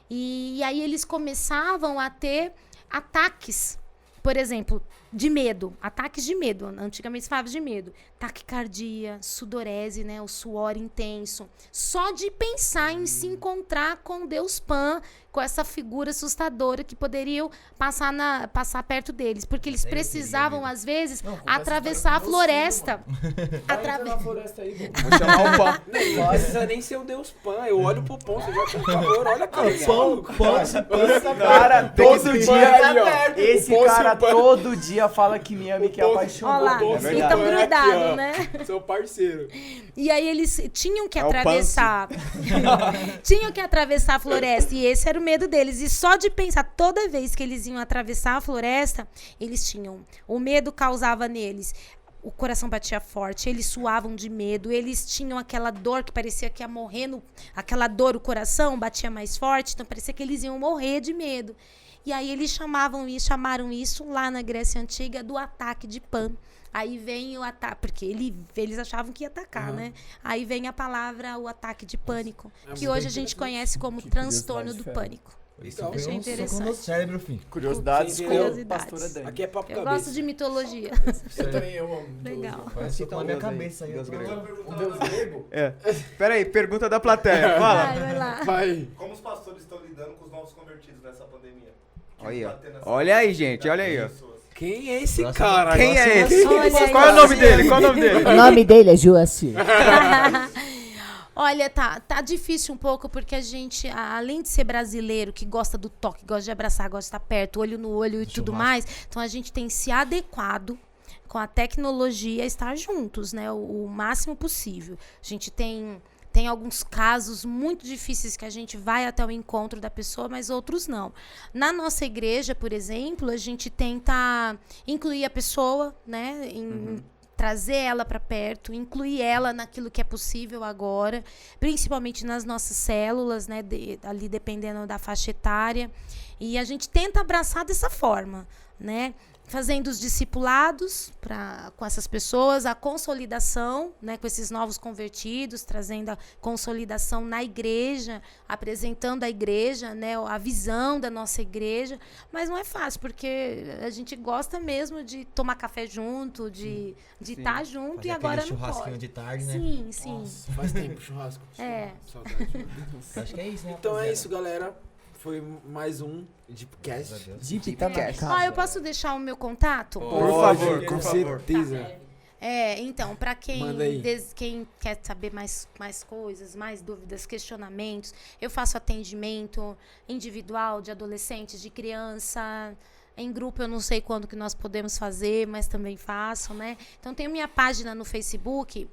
E aí eles começavam a ter ataques, por exemplo, de medo, ataques de medo, antigamente se falava de medo, taquicardia, sudorese, né, o suor intenso, só de pensar em se encontrar com Deus Pan, com essa figura assustadora que poderiam passar perto deles, porque eles Até eu teria precisavam, medo. às vezes, Não, acontece atravessar a com meus filhos, floresta. Vai entrar na floresta aí, pô. Vou chamar o pão. Não precisa nem ser o Deus Pan. Eu olho pro pão, você já por favor, olha a cara. Cara, todo dia, esse Pão, cara seu pai. todo dia fala que me ama e que é Pão, Olha apaixonado. lá, Pão, é seu verdade. então pai é aqui, grudado, ó. né? Seu parceiro. E aí eles tinham que É o atravessar. Tinham que atravessar a floresta. E esse era o medo deles. E só de pensar, toda vez que eles iam atravessar a floresta, eles tinham. O medo causava neles. O coração batia forte, eles suavam de medo, eles tinham aquela dor que parecia que ia morrer, aquela dor, o coração batia mais forte, então parecia que eles iam morrer de medo. E aí eles chamaram isso lá na Grécia Antiga do ataque de Pan. Aí vem o ataque, porque eles achavam que ia atacar, né? Aí vem a palavra, o ataque de pânico, que hoje a gente conhece como transtorno do pânico. Isso Então, foi achei um soco interessante. no cérebro, filho. Curiosidades com a Curiosidades. pastora Dani. Aqui é papo Eu cabeça. gosto de mitologia. Eu também amo. Legal. Parece Cita na um minha deus aí, cabeça aí. deus grego. Um deus grego? É. Pera aí, pergunta da plateia. Fala. Vai lá. Vai. Como os pastores estão lidando com os novos convertidos nessa pandemia? Olha aí, ó. Olha aí, gente, olha aí, ó. Quem é esse Próximo- cara? Quem é esse? Olha aí. Qual é o nome dele? Qual é o nome dele? O nome dele é Joacir. Olha, tá difícil um pouco, porque a gente, além de ser brasileiro, que gosta do toque, gosta de abraçar, gosta de estar perto, olho no olho e tudo mais, então a gente tem se adequado com a tecnologia a estar juntos, né? O máximo possível. A gente tem alguns casos muito difíceis que a gente vai até o encontro da pessoa, mas outros não. Na nossa igreja, por exemplo, a gente tenta incluir a pessoa, né? Trazer ela para perto, incluir ela naquilo que é possível agora, principalmente nas nossas células, né, ali dependendo da faixa etária. E a gente tenta abraçar dessa forma, né? Fazendo os discipulados com essas pessoas, a consolidação, né, com esses novos convertidos, trazendo a consolidação na igreja, apresentando a igreja, né, a visão da nossa igreja. Mas não é fácil, porque a gente gosta mesmo de tomar café junto, de estar junto, Fazer e agora aquele não churrasquinho pode. de tarde, né? Sim, sim. Nossa, faz tempo churrasco. É. Saudade. Acho que é isso, né? Então é rapaziada? isso, galera. Foi mais um Deepcast. Graças a Deus. Deep Cast. Ó, eu posso deixar o meu contato? Por favor, com por favor. certeza. Então, para Manda aí. quem quer saber mais coisas, mais dúvidas, questionamentos, eu faço atendimento individual de adolescentes, de criança. Em grupo eu não sei quando que nós podemos fazer, mas também faço, né? Então, tenho minha página no Facebook,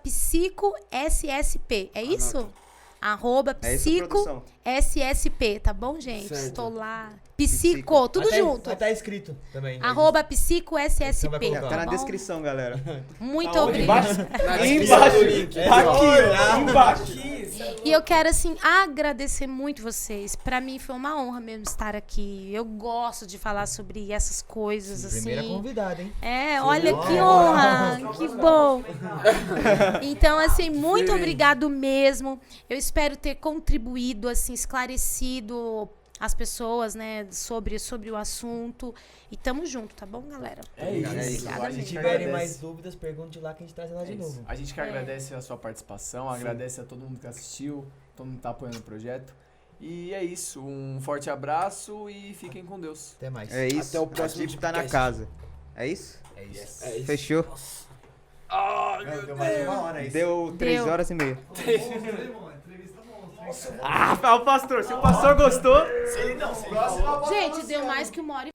@psicossp. É isso? É isso, produção. @psicossp, tá bom, gente? Certo. Estou lá. Psico, tudo junto. Tá escrito também. @psicossp. Vai colocar. Tá na bom? descrição, galera. Muito Tá onde? obrigada. Na Embaixo. descrição do link. Aqui, embaixo. E eu quero, assim, agradecer muito vocês. Pra mim foi uma honra mesmo estar aqui. Eu gosto de falar sobre essas coisas, assim. Primeira convidada, hein? Olha que honra, que bom. Então, assim, muito obrigado mesmo. Eu espero ter contribuído, assim, esclarecido as pessoas, né, sobre o assunto. E tamo junto, tá bom, galera? É isso. Obrigada A Se gente mesmo. tiverem agradece. mais dúvidas, pergunte lá que a gente traz ela de É isso. novo. A gente que agradece a sua participação, agradece a todo mundo que assistiu, todo mundo que tá apoiando o projeto. E é isso, um forte abraço e fiquem com Deus. Até mais. É isso. Até o próximo A Deep tá na podcast. casa. É isso? É isso. É isso. Fechou? Deu mais de uma hora, é isso. Deu 3 Deu. horas e meia. Ah, o pastor, se o pastor gostou... Gente, deu mais que 1 hora e